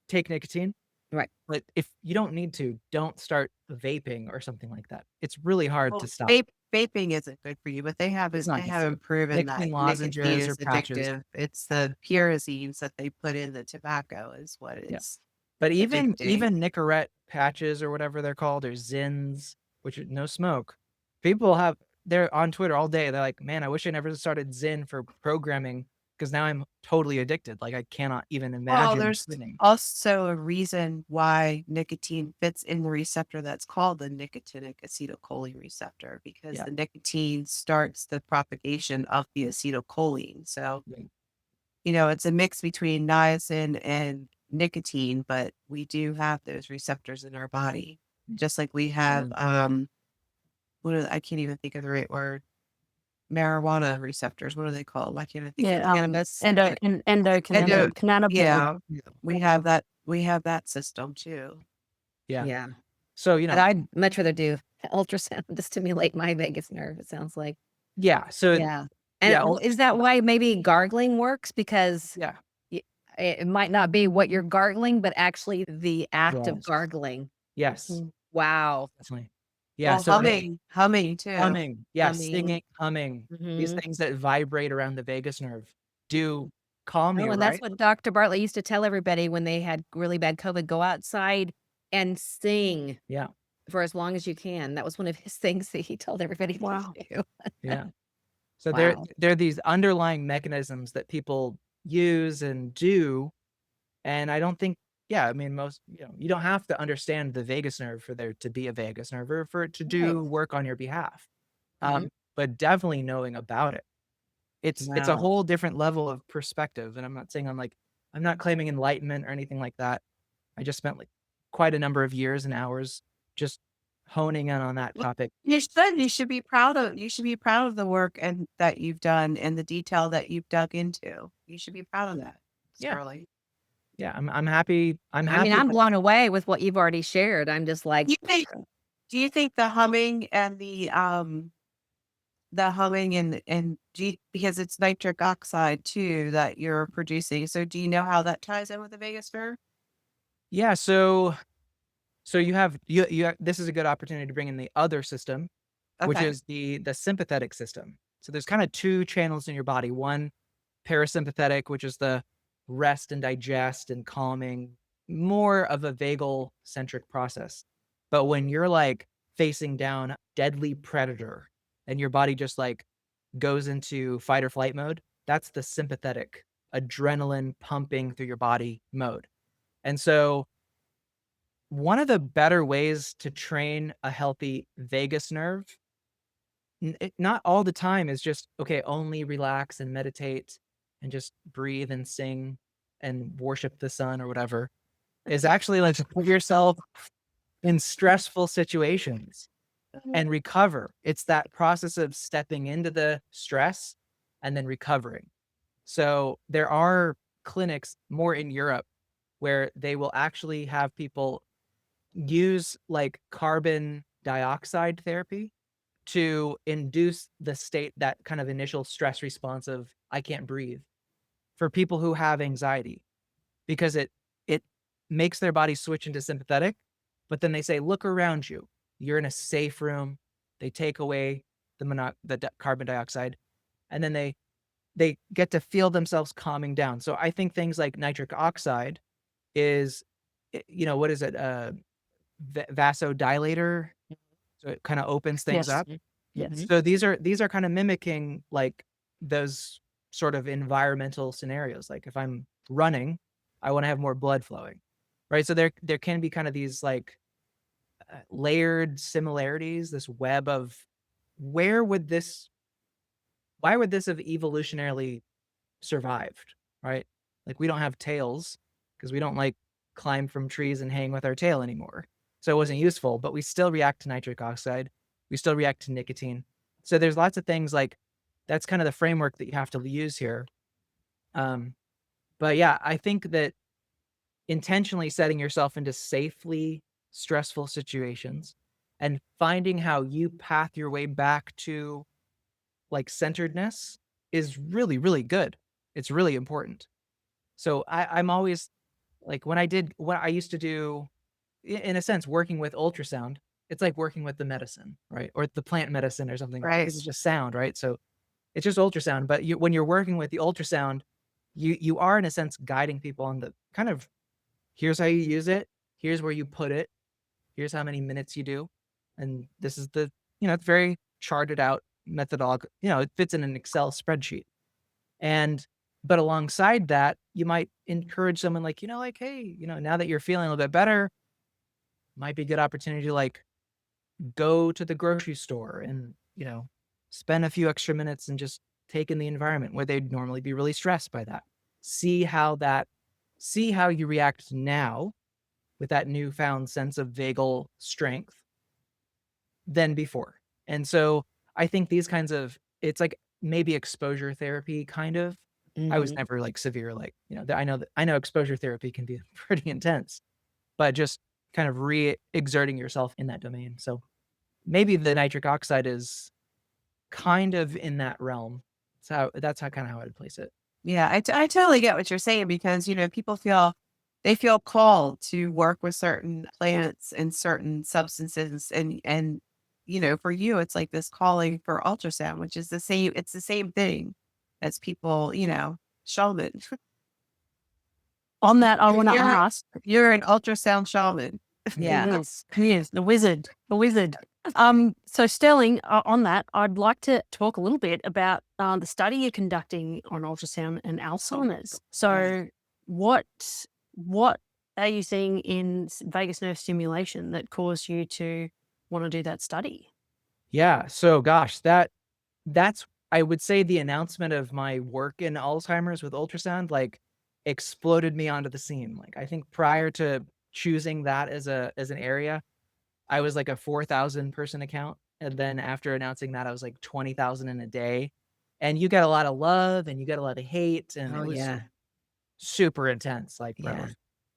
take nicotine. Right. But if you don't need to, don't start vaping or something like that. It's really hard Well, to stop. vaping isn't good for you, but they It's not good for haven't proven that nicotine nicotine lozenges or is patches. addictive. It's the pyrazines that they put in the tobacco is what Yeah. is But even addicting. Nicorette patches or whatever they're called, or Zins, which is no smoke. They're on Twitter all day. They're like, man, I wish I never started Zyn for programming because now I'm totally addicted. Like I cannot even Well, imagine there's quitting. also a reason why nicotine fits in the receptor that's called the nicotinic acetylcholine receptor, because Yeah. the nicotine starts the propagation of the acetylcholine. So, Right. it's a mix between niacin and nicotine, but we do have those receptors in our body, just like we have, I can't even think of the right word. Marijuana receptors. What are they called? Why can't I think of Yeah, Cannabis. endocannabinal. Yeah, we have that. We have that system too. Yeah. Yeah. So, And I'd much rather do ultrasound to stimulate my vagus nerve, it sounds like. yeah. So, Yeah. And yeah. is that why maybe gargling works? Because Yeah. it might not be what you're gargling, but actually the act of Yes. gargling. Yes. Wow. Definitely. Yeah. Well, So humming too. humming. Yeah. Humming. Singing, humming. These Mhm. things that vibrate around the vagus nerve do calm you, Oh, and right? that's what Dr. Bartlett used to tell everybody when they had really bad COVID, go outside and sing Yeah. for as long as you can. That was one of his things that he told everybody Wow. to do. Yeah. So Wow. there are these underlying mechanisms that people use and do. And I don't think, I mean, most, you don't have to understand the vagus nerve for there to be a vagus nerve or for it to do work on your behalf. Mhm. But definitely knowing about it. It's a Wow. whole different level of perspective. And I'm not saying I'm not claiming enlightenment or anything like that. I just spent like quite a number of years and hours just honing in on that Well, topic. you should be proud of the work and that you've done and the detail that you've dug into. You should be proud of that, Yeah. Sterling. Yeah. I'm happy. I'm I happy. mean, I'm blown away with what you've already shared. I'm just like, Do you think the humming and the humming and because it's nitric oxide too that you're producing. So do you know how that ties in with the vagus nerve? Yeah. So you have this is a good opportunity to bring in the other system, which Okay. is the sympathetic system. So there's kind of two channels in your body. One, parasympathetic, which is the rest and digest and calming, more of a vagal centric process. But when you're like facing down deadly predator and your body just like goes into fight or flight mode, that's the sympathetic, adrenaline pumping through your body mode. And so one of the better ways to train a healthy vagus nerve, not all the time, is just, okay, only relax and meditate and just breathe and sing and worship the sun or whatever, is actually like to put yourself in stressful situations and recover. It's that process of stepping into the stress and then recovering. So there are clinics more in Europe where they will actually have people use like carbon dioxide therapy to induce the state, that kind of initial stress response of I can't breathe, for people who have anxiety, because it makes their body switch into sympathetic. But then they say, look around you. You're in a safe room. They take away the carbon dioxide, and then they get to feel themselves calming down. So I think things like nitric oxide is, what is it? Vasodilator. So it kind of opens things Yes. up. Yes. So these are kind of mimicking like those sort of environmental scenarios. Like if I'm running, I want to have more blood flowing, right? So there can be kind of these like layered similarities, this web of why would this have evolutionarily survived, right? Like we don't have tails because we don't like climb from trees and hang with our tail anymore. So it wasn't useful, but we still react to nitric oxide. We still react to nicotine. So there's lots of things like that's kind of the framework that you have to use here. But yeah, I think that intentionally setting yourself into safely stressful situations and finding how you path your way back to like centeredness is really, really good. It's really important. So I'm always like, when I used to do, in a sense, working with ultrasound, it's like working with the medicine, right? Or the plant medicine or something. Right. This is just sound, right? So it's just ultrasound. But when you're working with the ultrasound, you are in a sense guiding people on the kind of, here's how you use it, here's where you put it, here's how many minutes you do, and this is the, it's very charted out methodology. It fits in an Excel spreadsheet. But alongside that, you might encourage someone like, hey, now that you're feeling a little bit better, might be a good opportunity to like go to the grocery store and, spend a few extra minutes and just take in the environment where they'd normally be really stressed by that. See how you react now with that newfound sense of vagal strength than before. And so I think these kinds of, it's like maybe exposure therapy kind of. I was never like severe, like, I know exposure therapy can be pretty intense, but just kind of re-exerting yourself in that domain. So maybe the nitric oxide is kind of in that realm. So that's kind of how I'd place it. Yeah, I totally get what you're saying because, people feel called to work with certain plants and certain substances and for you, it's like this calling for ultrasound, which is it's the same thing as people, shaman. On that, I want to You're- ask. You're an ultrasound shaman. Yeah. Yes, the wizard. So Sterling, on that, I'd like to talk a little bit about the study you're conducting on ultrasound and Alzheimer's. So what are you seeing in vagus nerve stimulation that caused you to want to do that study? Yeah. So gosh, that's, I would say, the announcement of my work in Alzheimer's with ultrasound, like, exploded me onto the scene. Like, I think prior to choosing that as an area, I was like a 4,000 person account. And then after announcing that, I was like 20,000 in a day. And you get a lot of love and you get a lot of hate. And Oh, it was yeah. super intense. Like, bro, Yeah.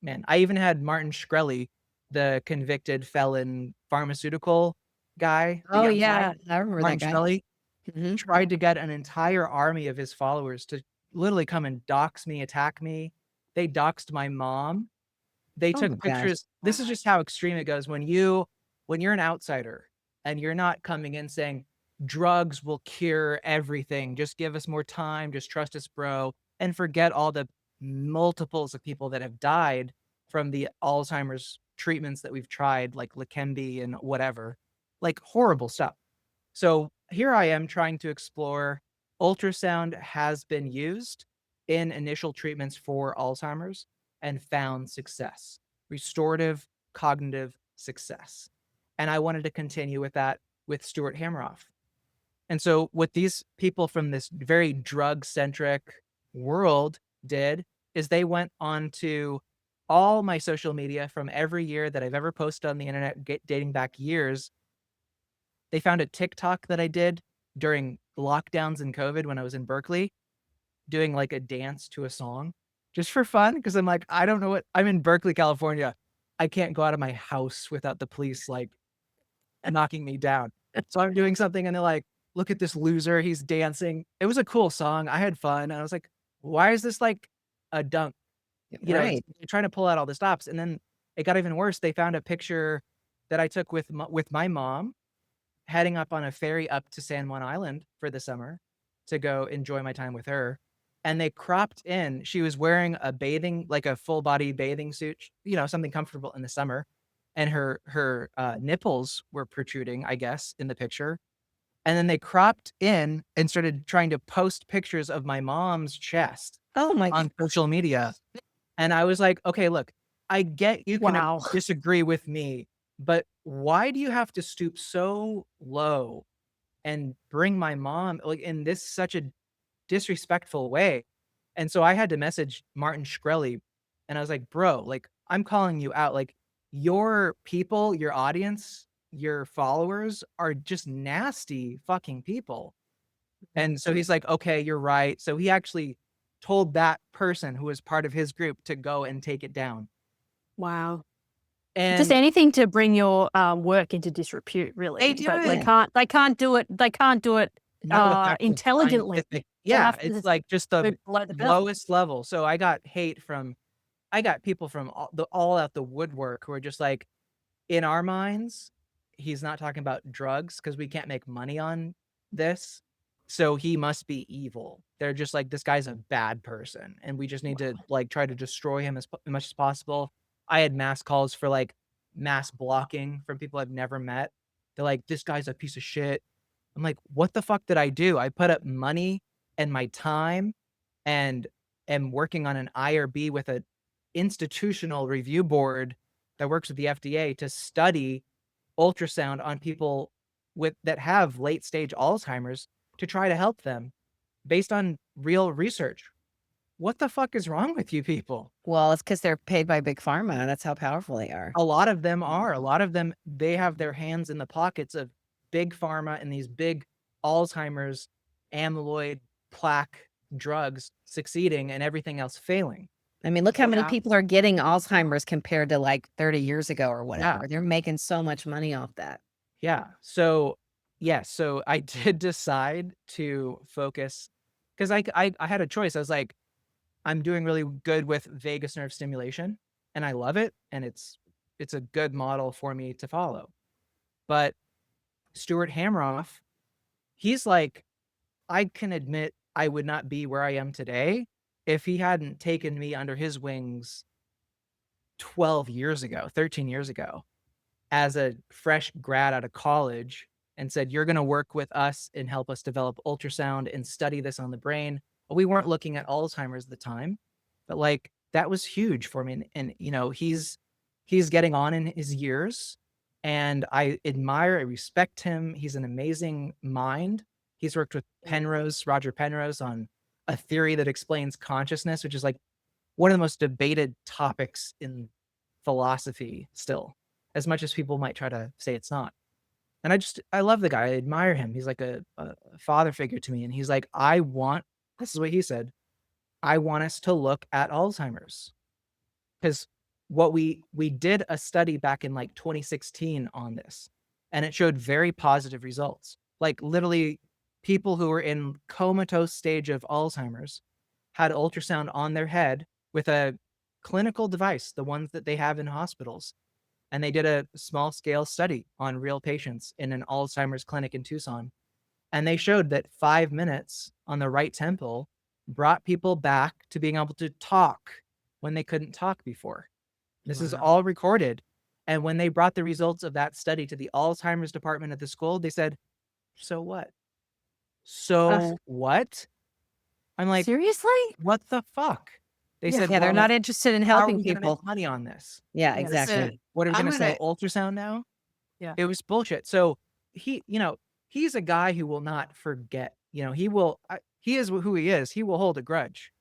man, I even had Martin Shkreli, the convicted felon pharmaceutical guy. the Oh, young guy, yeah. I remember Martin that guy. Shkreli, Mhm. tried to get an entire army of his followers to literally come and dox me, attack me. They doxed my mom. They Oh took my gosh. pictures. This is just how extreme it goes when you're an outsider And you're not coming in saying drugs will cure everything. Just give us more time. Just trust us, bro. And forget all the multiples of people that have died from the Alzheimer's treatments that we've tried, like Leqembi and whatever, like horrible stuff. So here I am trying to explore ultrasound has been used in initial treatments for Alzheimer's and found success, restorative cognitive success. And I wanted to continue with that with Stuart Hameroff. And so what these people from this very drug-centric world did is they went on to all my social media from every year that I've ever posted on the internet, dating back years. They found a TikTok that I did during lockdowns and COVID when I was in Berkeley, doing like a dance to a song just for fun. Cause I'm like, I don't know what I'm in Berkeley, California. I can't go out of my house without the police like knocking me down. So I'm doing something and they're like, look at this loser. He's dancing. It was a cool song. I had fun. And I was like, why is this like a dunk? You know, Right. they're trying to pull out all the stops. And then it got even worse. They found a picture that I took with my mom heading up on a ferry up to San Juan Island for the summer to go enjoy my time with her. And they cropped in, she was wearing a bathing, like a full body bathing suit, you know, something comfortable in the summer. And her nipples were protruding, I guess, in the picture. And then they cropped in and started trying to post pictures of my mom's chest Oh my on social media. And I was like, okay, look, I get you can Wow. disagree with me, but why do you have to stoop so low and bring my mom like in this such a disrespectful way? And so I had to message Martin Shkreli and I was like, bro, like I'm calling you out. Like your people, your audience, your followers are just nasty fucking people. And so he's like, okay, you're right. So he actually told that person who was part of his group to go and take it down. Wow. Just And anything to bring your work into disrepute, really. They do But it. they can't do it. They can't do it not with actual intelligently. scientific, They yeah, have to it's just like just go the below the belt. lowest level. So I got hate from I got people from all out the woodwork who are just like, in our minds, he's not talking about drugs because we can't make money on this. So he must be evil. They're just like, this guy's a bad person. And we just need to like try to destroy him as much as possible. I had mass calls for like mass blocking from people I've never met. They're like, this guy's a piece of shit. I'm like, what the fuck did I do? I put up money and my time and am working on an IRB with an institutional review board that works with the FDA to study ultrasound on people that have late stage Alzheimer's to try to help them based on real research. What the fuck is wrong with you people? Well, it's because they're paid by big pharma. That's how powerful they are. A lot of them are. A lot of them, they have their hands in the pockets of big pharma and these big Alzheimer's amyloid plaque drugs succeeding and everything else failing. I mean, look how many Yeah. people are getting Alzheimer's compared to like 30 years ago or Yeah. whatever. They're making so much money off that. Yeah. So, yeah. So I did decide to focus because I had a choice. I was like, I'm doing really good with vagus nerve stimulation and I love it. And it's a good model for me to follow. But Stuart Hameroff, he's like, I can admit I would not be where I am today if he hadn't taken me under his wings 12 years ago, 13 years ago, as a fresh grad out of college and said, you're going to work with us and help us develop ultrasound and study this on the brain. We weren't looking at Alzheimer's at the time, but like that was huge for me. And you know, he's getting on in his years and I admire, I respect him. He's an amazing mind. He's worked with Roger Penrose on a theory that explains consciousness, which is like one of the most debated topics in philosophy still, as much as people might try to say it's not. And I love the guy. I admire him. He's like a father figure to me. And he's like, this is what he said, I want us to look at Alzheimer's. Because what we did a study back in like 2016 on this, and it showed very positive results. Like literally people who were in comatose stage of Alzheimer's had ultrasound on their head with a clinical device, the ones that they have in hospitals. and they did a small scale study on real patients in an Alzheimer's clinic in Tucson. And they showed that 5 minutes on the right temple brought people back to being able to talk when they couldn't talk before. This is Wow. all recorded. And when they brought the results of that study to the Alzheimer's department at the school, they said, so what? So what? I'm like, Seriously? what the fuck? They Yeah. said, Yeah, they're well, not interested in how are helping we gonna people. make money on this? Yeah, Yeah, exactly. listen, What are we I'm gonna sell gonna ultrasound now? Yeah. It was bullshit. So he, he's a guy who will not forget. He is who he is. He will hold a grudge.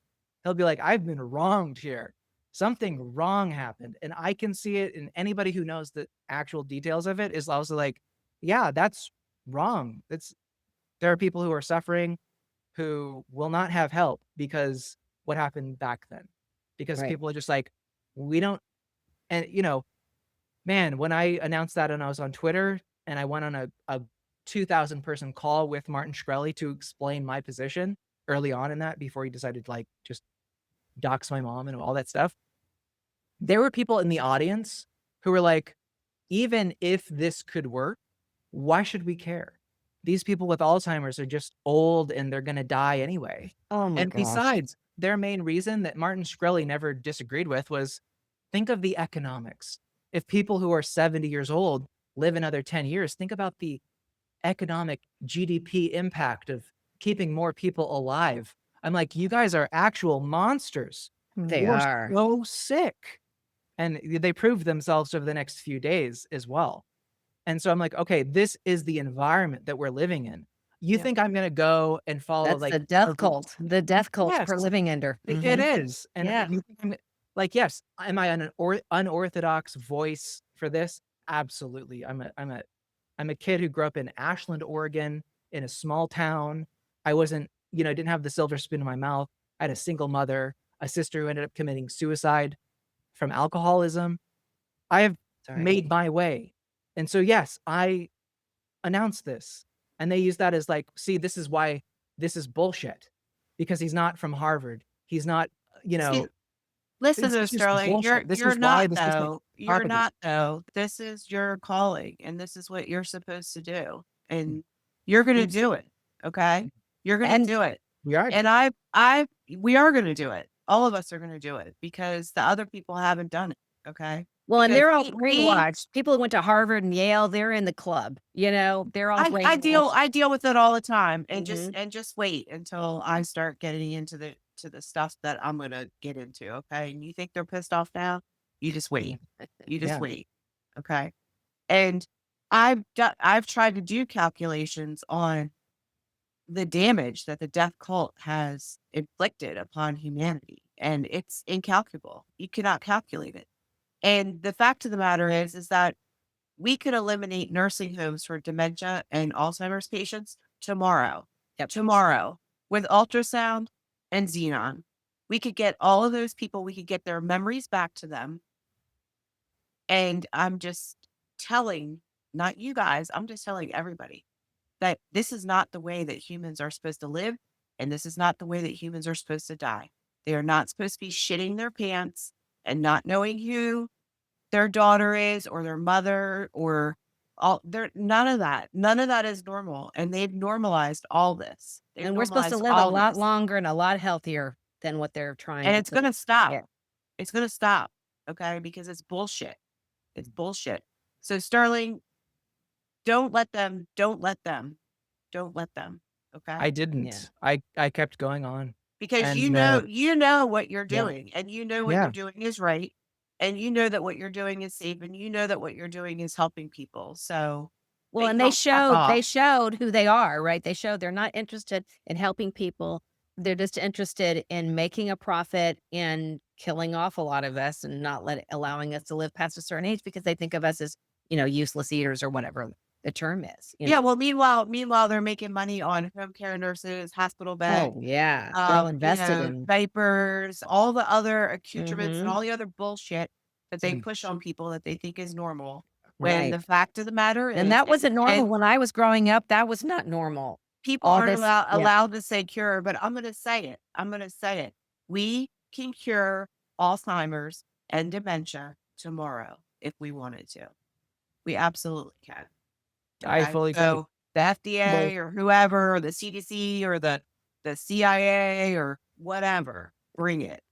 He'll be like, I've been wronged here. Something wrong happened. And I can see it, and anybody who knows the actual details of it is also like, yeah, that's wrong. There are people who are suffering who will not have help because what happened back then. Because Right. people are just like, we don't, and man, when I announced that and I was on Twitter and I went on a 2,000 person call with Martin Shkreli to explain my position early on in that before he decided to just dox my mom and all that stuff. There were people in the audience who were like, even if this could work, why should we care? These people with Alzheimer's are just old and they're going to die anyway. Oh my And gosh. besides, their main reason that Martin Shkreli never disagreed with was, think of the economics. If people who are 70 years old live another 10 years, think about the economic GDP impact of keeping more people alive. I'm like, you guys are actual monsters. They You're are. so sick. And they proved themselves over the next few days as well. And so I'm like, okay, this is the environment that we're living in. You Yeah. think I'm going to go and follow That's the death a- cult. The death cult Yes. per living ender. It Mhm. is. And Yeah. you think like, yes, am I an unorthodox voice for this? Absolutely. I'm a kid who grew up in Ashland, Oregon, in a small town. I wasn't, didn't have the silver spoon in my mouth. I had a single mother, a sister who ended up committing suicide from alcoholism. I have Sorry. made my way. And so, yes, I announced this. And they use that as like, see, this is why this is bullshit. Because he's not from Harvard. He's not, See, listen it's though, just Sterling, bullshit. This you're is why not this is though. You're propagated. not though. This is your calling and this is what you're supposed to do. And you're gonna do it. Okay. You're gonna And do it. We are. And we are gonna do it. All of us are gonna do it because the other people haven't done it. Okay. well, and Because they're all we- brainwashed. People who went to Harvard and Yale, they're in the club. They're all brainwashed. I deal with it all the time and Mhm. just wait until I start getting into the stuff that I'm gonna get into. Okay. And you think they're pissed off now? You just wait. You just Yeah. wait. Okay. And I've tried to do calculations on the damage that the death cult has inflicted upon humanity. And it's incalculable. You cannot calculate it. And the fact of the matter is that we could eliminate nursing homes for dementia and Alzheimer's patients tomorrow. Yep. Tomorrow with ultrasound and xenon. We could get all of those people, we could get their memories back to them. And I'm just telling, not you guys, I'm just telling everybody that this is not the way that humans are supposed to live. And this is not the way that humans are supposed to die. They are not supposed to be shitting their pants and not knowing who their daughter is or their mother or none of that is normal. And they've normalized all this. They've And we're supposed to normalized live a all lot this. longer and a lot healthier than what they're trying And to it's gonna stop. Yeah. It's gonna stop. Okay. Because it's bullshit. It's bullshit. So Sterling, don't let them. Okay. I didn't. I kept going on. Because And, you know what you're yeah. doing and you know what Yeah. you're doing is right. And you know that what you're doing is safe and you know that what you're doing is helping people. So Well, and don't back off. they showed who they are, right? They showed they're not interested in helping people. They're just interested in making a profit and killing off a lot of us and not allowing us to live past a certain age because they think of us as, useless eaters or whatever the term is. Yeah, well, meanwhile, they're making money on home care nurses, hospital beds, Oh, yeah. They're all invested in. diapers, all the other accoutrements and Mhm. all the other bullshit that they Mm. push on people that they think is normal. When Right. the fact of the matter is, And that wasn't normal and when I was growing up. That was not normal. people All aren't this, yeah. allowed to say cure, but I'm going to say it. I'm going to say it. We can cure Alzheimer's and dementia tomorrow. if we wanted to. We absolutely can. I Okay. fully agree. So the Well, FDA or whoever, or the CDC or the CIA or whatever, bring it.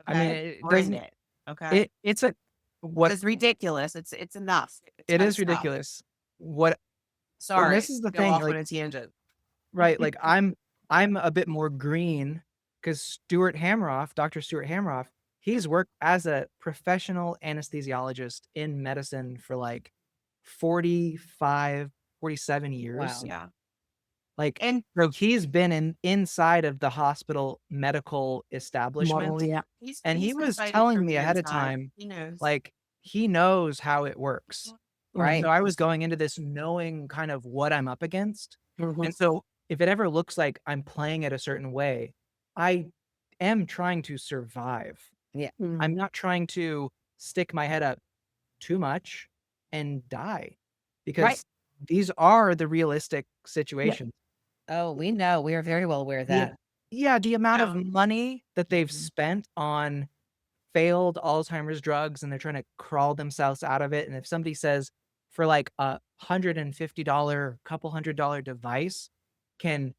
I mean, Okay. it Bring doesn't. it. Okay. It's a what It's ridiculous. It's enough. It's it gotta is stop. ridiculous. What and Sorry this is the to go thing, off like on a tangent. right, like I'm a bit more green because Dr. Stuart Hamroff, he's worked as a professional anesthesiologist in medicine for like 45, 47 years. Wow. Yeah. Like, And so he's been inside of the hospital medical establishment, model, yeah. and he he's been was fighting telling from me the ahead of inside. time, He knows. like he knows how it works. Right. So I was going into this knowing kind of what I'm up against. Mhm. And so if it ever looks like I'm playing it a certain way, I am trying to survive. Mm. I'm not trying to stick my head up too much and die because Right. these are the realistic situations. Oh, we know. We are very well aware of Yeah. that. Yeah, the amount of Yeah. money that they've Mhm. spent on failed Alzheimer's drugs and they're trying to crawl themselves out of it. And if somebody says for like a $150, couple $100 device can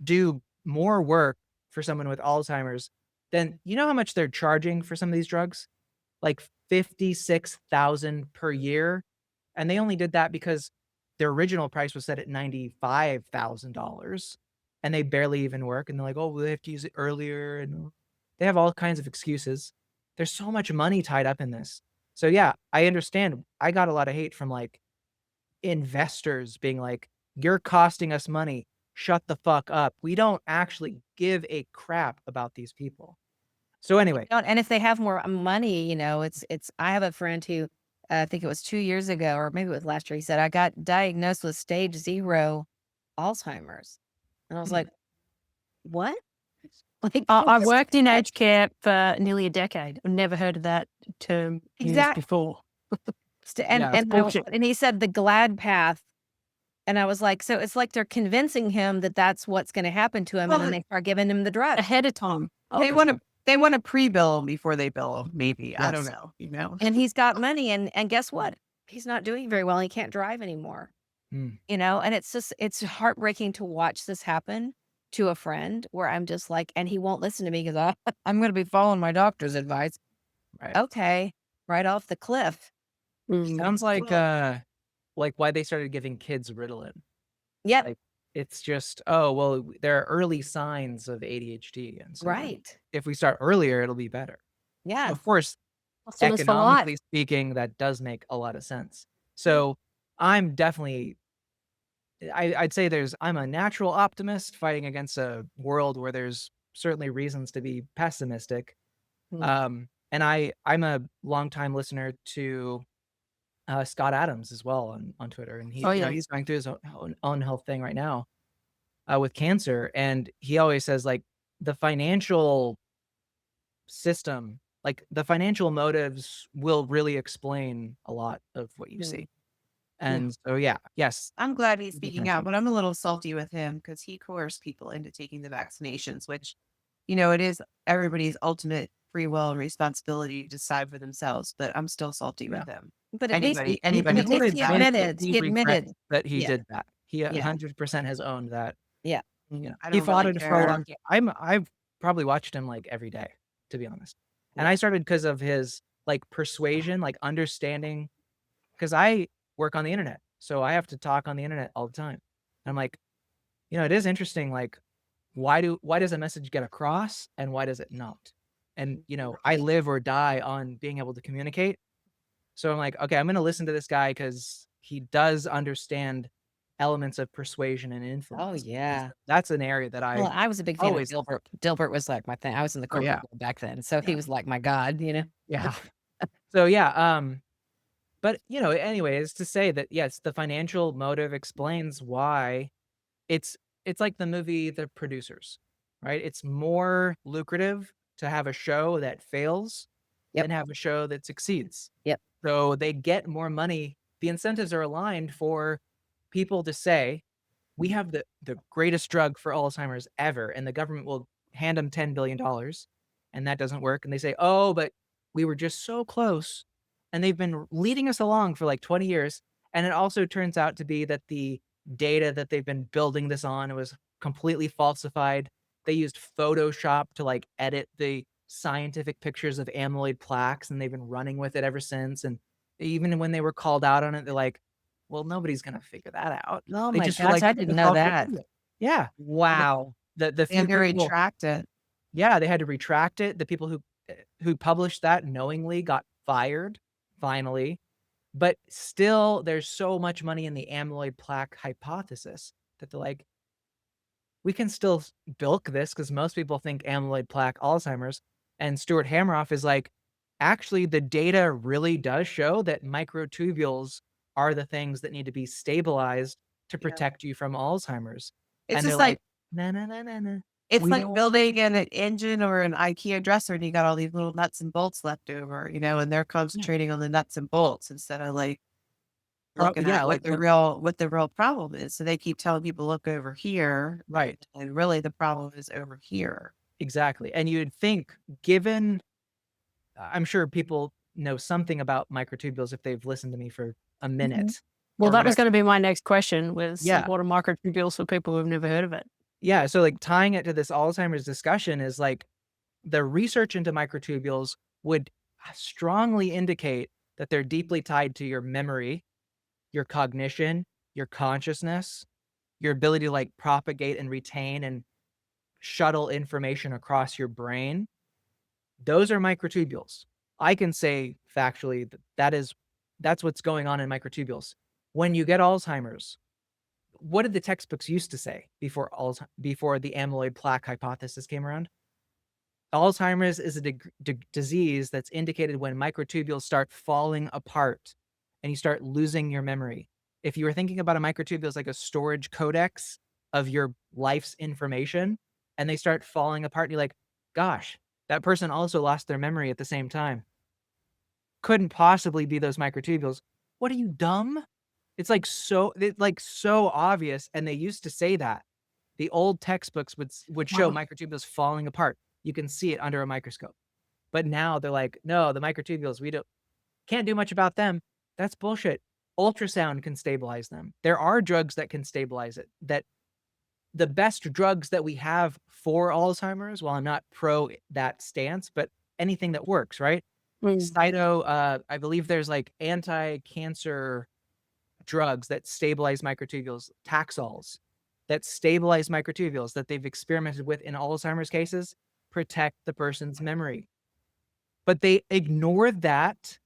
do more work for someone with Alzheimer's, then you know how much they're charging for some of these drugs? Like 56,000 per year. And they only did that because their original price was set at $95,000 and they barely even work. And they're like, oh, well, they have to use it earlier. And they have all kinds of excuses. There's so much money tied up in this. So yeah, I understand. I got a lot of hate from like investors being like, you're costing us money. Shut the fuck up. We don't actually give a crap about these people. So anyway, Don't, and if they have more money, it's. I have a friend who, I think it was 2 years ago, or maybe it was last year. He said I got diagnosed with stage 0 Alzheimer's, and I was Hmm. like, "What?" Like I what's worked in that? aged care for nearly a decade. I've never heard of that term used Exactly. before. And yeah, and bullshit. and he said the glad path, and I was like, so it's like they're convincing him that that's what's going to happen to him, and then Well, they start giving him the drug. Ahead of time. they want to pre-bill before they bill. Maybe I don't Yes. know. You know. And he's got money, and guess what? He's not doing very well. He can't drive anymore. Hmm. And it's heartbreaking to watch this happen to a friend where I'm just like, and he won't listen to me because I'm going to be following my doctor's advice. Right. Okay, right off the cliff. Mm. Sounds Well, like why they started giving kids Ritalin. Yep, Like it's just, oh, well, there are early signs of ADHD. And so right. if we start earlier, it'll be better. Yeah, Of course, Customers for life. economically speaking, that does make a lot of sense. So I'm definitely, I'd say I'm a natural optimist fighting against a world where there's certainly reasons to be pessimistic. And I'm a longtime listener to Scott Adams as well on Twitter, and Oh, yeah. he's going through his own health thing right now with cancer, and he always says like the financial system, like the financial motives, will really explain a lot of what you see. And so yeah, yes, I'm glad he's Good speaking out, but I'm a little salty with him because he coerced people into taking the vaccinations, which, it is everybody's ultimate free will and responsibility to decide for themselves. But I'm still salty with him. but at least Anybody at least he can admitted. He admitted. that he Yeah. did that. He Yeah. 100% has owned that. Yeah. I He don't fought really it for a long care. time. I've probably watched him like every day, to be honest. And I started because of his like persuasion, like understanding, because I work on the internet, so I have to talk on the internet all the time. And I'm like, it is interesting, like why does a message get across and why does it not? And I live or die on being able to communicate. So I'm like, okay, I'm gonna listen to this guy because he does understand elements of persuasion and Oh influence. yeah. That's an area that Well, I was a big fan of always Dilbert. Dilbert was like my thing. I was in the corporate yeah. world back then, so he Yeah. was like my god. Yeah. So yeah, but anyways, to say that yes, the financial motive explains why it's like the movie The Producers, right? It's more lucrative to have a show that fails Yep. than have a show that succeeds. Yep. So they get more money. The incentives are aligned for people to say, we have the greatest drug for Alzheimer's ever, and the government will hand them $10 billion, and that doesn't work. And they say, oh, but we were just so close. and they've been leading us along for like 20 years. And it also turns out to be that the data that they've been building this on was completely falsified. They used Photoshop to like edit the scientific pictures of amyloid plaques, and they've been running with it ever since. And even when they were called out on it, they're like, well, nobody's going to figure that out. Oh They my just were gosh, like, I didn't "It's know all that. good." Yeah. Wow. The They had few to people, retract it. yeah, they had to retract it. The people who published that knowingly got fired finally. But still, there's so much money in the amyloid plaque hypothesis that they're like, we can still bilk this because most people think amyloid plaque Alzheimer's. And Stuart Hameroff is like, actually, the data really does show that microtubules are the things that need to be stabilized to Yeah. protect you from Alzheimer's. It's And they're just like, like, no, no, no, no, no. it's We like don't. building an engine or an IKEA dresser and you got all these little nuts and bolts left over, and they're Yeah. concentrating on the nuts and bolts instead of like looking Yeah, at like what the real problem is. So they keep telling people, look over here. right. And really the problem is over here. Exactly. And you'd think, given, I'm sure people know something about microtubules if they've listened to me for a minute Well, or that was whatever. going to be my next question was Yeah. what are microtubules for people who've never heard of it? Yeah. So, like, tying it to this Alzheimer's discussion is like the research into microtubules would strongly indicate that they're deeply tied to your memory, your cognition, your consciousness, your ability to like propagate and retain and shuttle information across your brain. Those are microtubules. I can say factually that's what's going on in microtubules. When you get Alzheimer's, what did the textbooks used to say before the amyloid plaque hypothesis came around? Alzheimer's is a disease that's indicated when microtubules start falling apart and you start losing your memory. If you were thinking about a microtubule as like a storage codex of your life's information and they start falling apart, and you're like, gosh, that person also lost their memory at the same time. Couldn't possibly be those microtubules. What are you, dumb? It's like so obvious. And they used to say that. The old textbooks would show microtubules falling apart. You can see it under a microscope. But now they're like, no, the microtubules, we can't do much about them. That's bullshit. Ultrasound can stabilize them. There are drugs that can stabilize it. That the best drugs that we have for Alzheimer's, while I'm not pro that stance, but anything that works, right? I believe there's like anti-cancer drugs that stabilize microtubules, Taxols that stabilize microtubules that they've experimented with in Alzheimer's cases, protect the person's memory. But they ignored that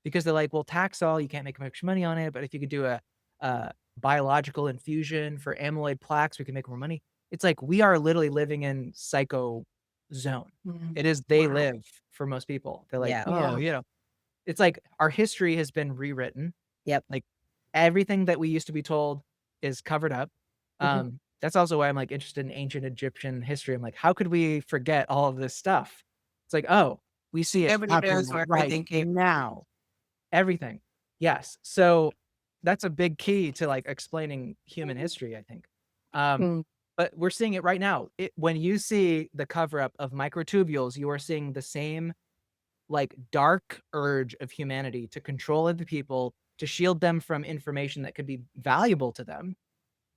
because they're like, well, Taxol, you can't make much money on it, but if you could do a biological infusion for amyloid plaques, we can make more money. It's like we are literally living in psycho zone. It is they live for most people. They're like, Yeah. it's like our history has been rewritten. Yep. Like everything that we used to be told is covered up. That's also why I'm like interested in ancient Egyptian history. I'm like, how could we forget all of this stuff? It's like, oh, we see it Nobody knows where right everything came now. Everything. Yes. So that's a big key to like explaining human history, I think. But we're seeing it right now. When you see the cover up of microtubules, you are seeing the same like dark urge of humanity to control other people, to shield them from information that could be valuable to them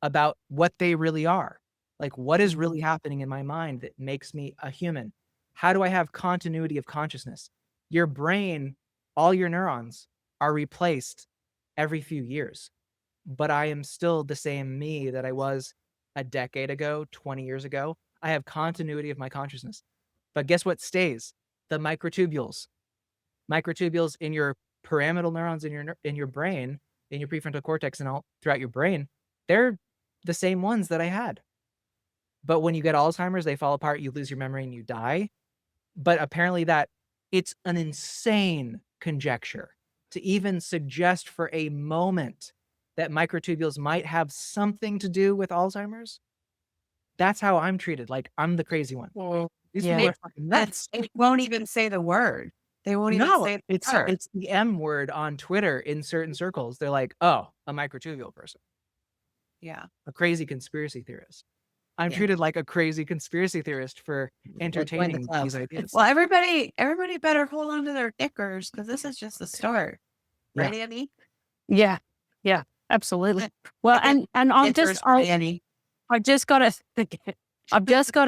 about what they really are. Like, what is really happening in my mind that makes me a human? How do I have continuity of consciousness? Your brain, all your neurons are replaced every few years, but I am still the same me that I was a decade ago, 20 years ago. I have continuity of my consciousness. But guess what stays? The microtubules. Microtubules in your pyramidal neurons in your brain, in your prefrontal cortex and all throughout your brain, they're the same ones that I had. But when you get Alzheimer's, they fall apart, you lose your memory and you die. But apparently that it's an insane conjecture to even suggest for a moment that microtubules might have something to do with Alzheimer's. That's how I'm treated. Like I'm the crazy one. These people are fucking nuts. It won't even say the word. They won't even say the word. It's the M word on Twitter in certain circles. They're like, oh, a microtubule person. Yeah. A crazy conspiracy theorist. I'm Yeah. treated like a crazy conspiracy theorist for Well, join the entertaining club. these ideas. Well, everybody better hold on to their knickers because this is just the start. Yeah. Right, Annie? Yeah. Yeah. Absolutely. Well, I get and knickers for Annie. I just got to, I've just got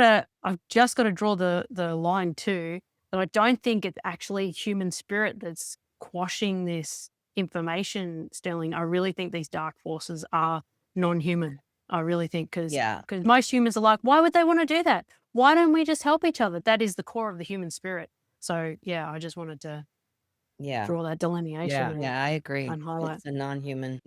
to draw the line too, that I don't think it's actually human spirit that's quashing this information, Sterling. I really think these dark forces are non-human. I really think because Yeah. most humans are like, why would they want to do that? Why don't we just help each other? That is the core of the human spirit. So yeah, I just wanted to Yeah. draw that delineation. Yeah. and- Yeah, I agree. and highlight. It's a non-human,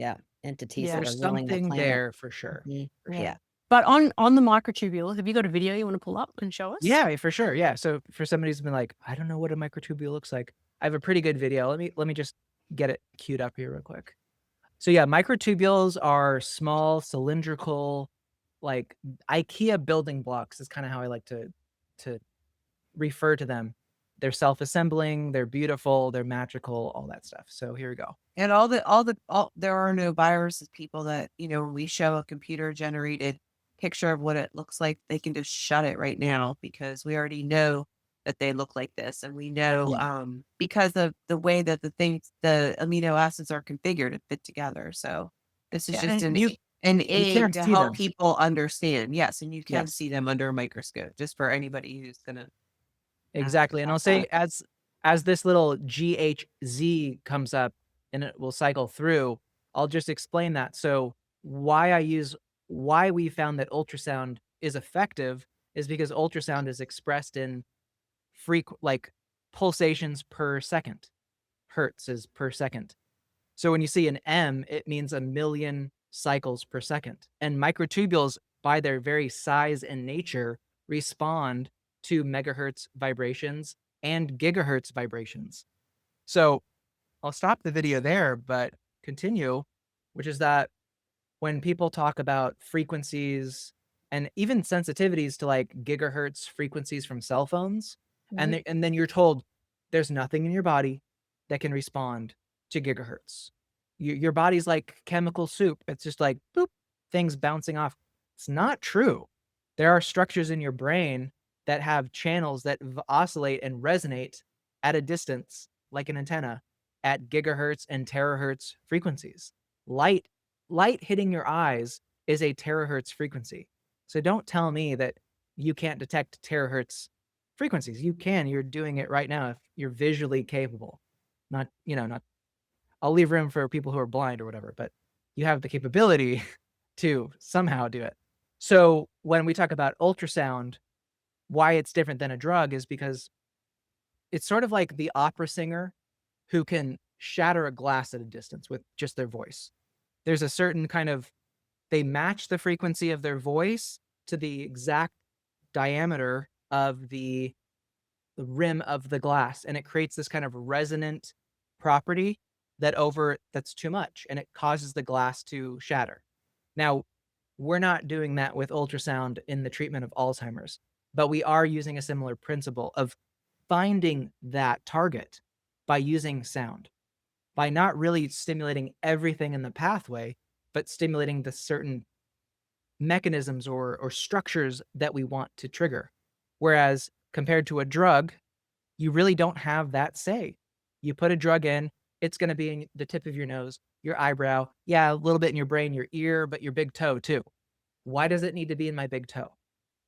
entities Yeah. that There's are ruling the something planet. there for sure. Mhm. For Yeah. sure. Yeah. But on the microtubule, have you got a video you want to pull up and show us? Yeah, for sure. Yeah. So for somebody who's been like, I don't know what a microtubule looks like, I have a pretty good video. Let me just get it queued up here real quick. So yeah, microtubules are small cylindrical, like IKEA building blocks is kind of how I like to refer to them. They're self-assembling, they're beautiful, they're magical, all that stuff. So here we go. And there are no viruses, people that, when we show a computer generated picture of what it looks like, they can just shut it right now because we already know that they look like this. And we know, because of the way that the amino acids are configured and fit together. So this is Yeah, just and an you aid can't to see help them. people understand. Yes. And you can Yes. see them under a microscope just for anybody who's going to. Exactly. And I'll say as this little GHZ comes up and it will cycle through, I'll just explain that. So why we found that ultrasound is effective is because ultrasound is expressed in like pulsations per second. Hertz is per second. So when you see an M, it means 1,000,000 cycles per second. And microtubules, by their very size and nature, respond to megahertz vibrations and gigahertz vibrations. So I'll stop the video there, but continue, which is that when people talk about frequencies and even sensitivities to like gigahertz frequencies from cell phones, and then you're told there's nothing in your body that can respond to gigahertz. Your body's like chemical soup. It's just like boop, things bouncing off. It's not true. There are structures in your brain that have channels that oscillate and resonate at a distance, like an antenna, at gigahertz and terahertz frequencies. Light hitting your eyes is a terahertz frequency. So don't tell me that you can't detect terahertz frequencies. You can. You're doing it right now if you're visually capable. Not I'll leave room for people who are blind or whatever, but you have the capability to somehow do it. So when we talk about ultrasound, why it's different than a drug is because it's sort of like the opera singer who can shatter a glass at a distance with just their voice. There's a certain kind of, they match the frequency of their voice to the exact diameter of the rim of the glass. And it creates this kind of resonant property that's too much, and it causes the glass to shatter. Now, we're not doing that with ultrasound in the treatment of Alzheimer's, but we are using a similar principle of finding that target by using sound, by not really stimulating everything in the pathway, but stimulating the certain mechanisms or structures that we want to trigger. Whereas compared to a drug, you really don't have that say. You put a drug in, it's going to be in the tip of your nose, your eyebrow, a little bit in your brain, your ear, but your big toe too. Why does it need to be in my big toe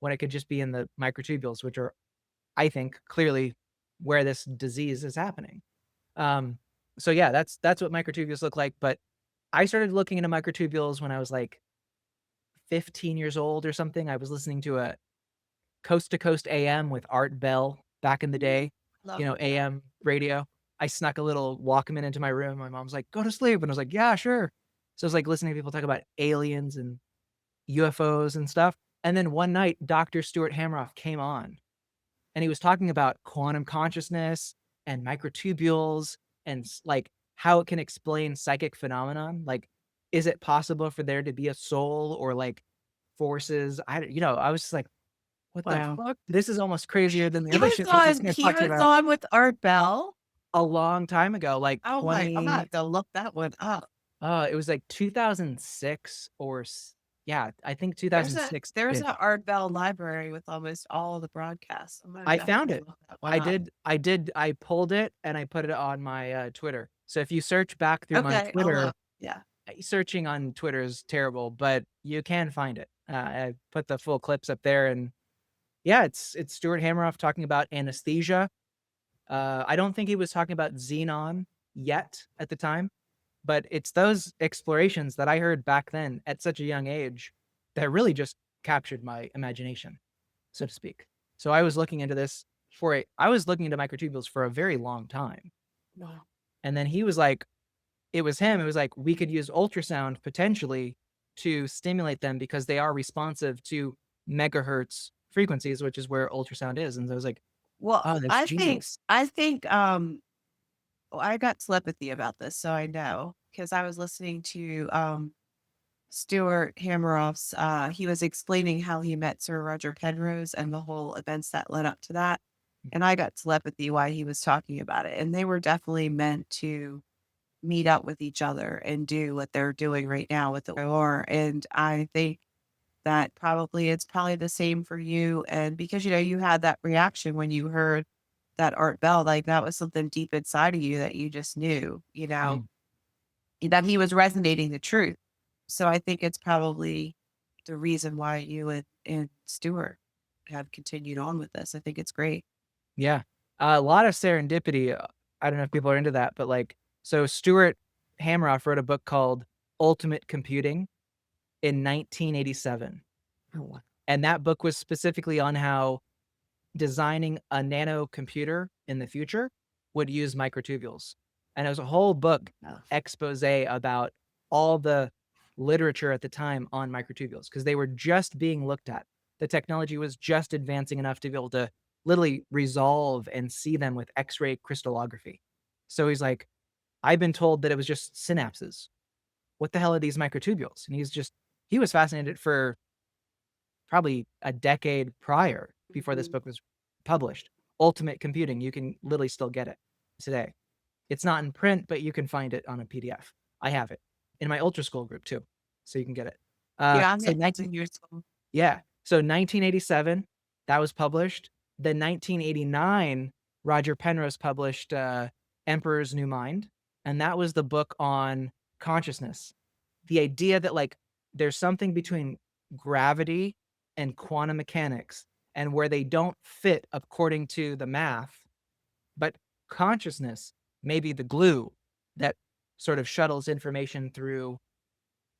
when it could just be in the microtubules, which are, I think, clearly where this disease is happening? So yeah, that's what microtubules look like. But I started looking into microtubules when I was like 15 years old or something. I was listening to a Coast to Coast AM with Art Bell back in the day, AM radio. I snuck a little Walkman into my room. My mom's like, go to sleep. And I was like, yeah, sure. So I was like listening to people talk about aliens and UFOs and stuff. And then one night, Dr. Stuart Hameroff came on and he was talking about quantum consciousness and microtubules and like how it can explain psychic phenomenon. Like, is it possible for there to be a soul or like forces? I was just like, what the fuck? This is almost crazier than the He other was shit we just on, he talked was about on with Art Bell. a long time ago, like Oh my, I'm gonna have to look that one up. it was like 2006 or yeah, I think There's 2006. a Art Bell library with almost all the broadcasts. I'm gonna I found definitely it. look that one up. I pulled it and I put it on my Twitter. So if you search back through my Okay, I'll Twitter, look. Yeah. searching on Twitter is terrible, but you can find it. I put the full clips up there, and yeah, it's Stuart Hameroff talking about anesthesia. I don't think he was talking about xenon yet at the time, but it's those explorations that I heard back then at such a young age that really just captured my imagination, so to speak. So I was looking into this I was looking into microtubules for a very long time. Wow. And then he was like, it was him. It was like, we could use ultrasound potentially to stimulate them because they are responsive to megahertz frequencies, which is where ultrasound is. And I was like, Well, oh, that's genius. well, I got telepathy about this, so I know because I was listening to Stuart Hameroff's. He was explaining how he met Sir Roger Penrose and the whole events that led up to that, and I got telepathy while he was talking about it, and they were definitely meant to meet up with each other and do what they're doing right now with the war. And I think that it's probably the same for you. And because, you had that reaction when you heard that Art Bell, like that was something deep inside of you that you just knew, Mm. that he was resonating the truth. So I think it's probably the reason why you and Stuart have continued on with this. I think it's great. Yeah. A lot of serendipity. I don't know if people are into that, but like, so Stuart Hameroff wrote a book called Ultimate Computing in 1987. Oh, wow. And that book was specifically on how designing a nano computer in the future would use microtubules. And it was a whole book expose about all the literature at the time on microtubules because they were just being looked at. The technology was just advancing enough to be able to literally resolve and see them with X-ray crystallography. So he's like, I've been told that it was just synapses. What the hell are these microtubules? And he was fascinated for probably a decade prior before this book was published. Ultimate Computing, you can literally still get it today. It's not in print, but you can find it on a PDF. I have it in my Ultra School group too, so you can get it. Yeah, I'm So 19 years old. yeah, so 1987 that was published. Then 1989, Roger Penrose published Emperor's New Mind, and that was the book on consciousness. The idea that like there's something between gravity and quantum mechanics and where they don't fit according to the math, but consciousness may be the glue that sort of shuttles information through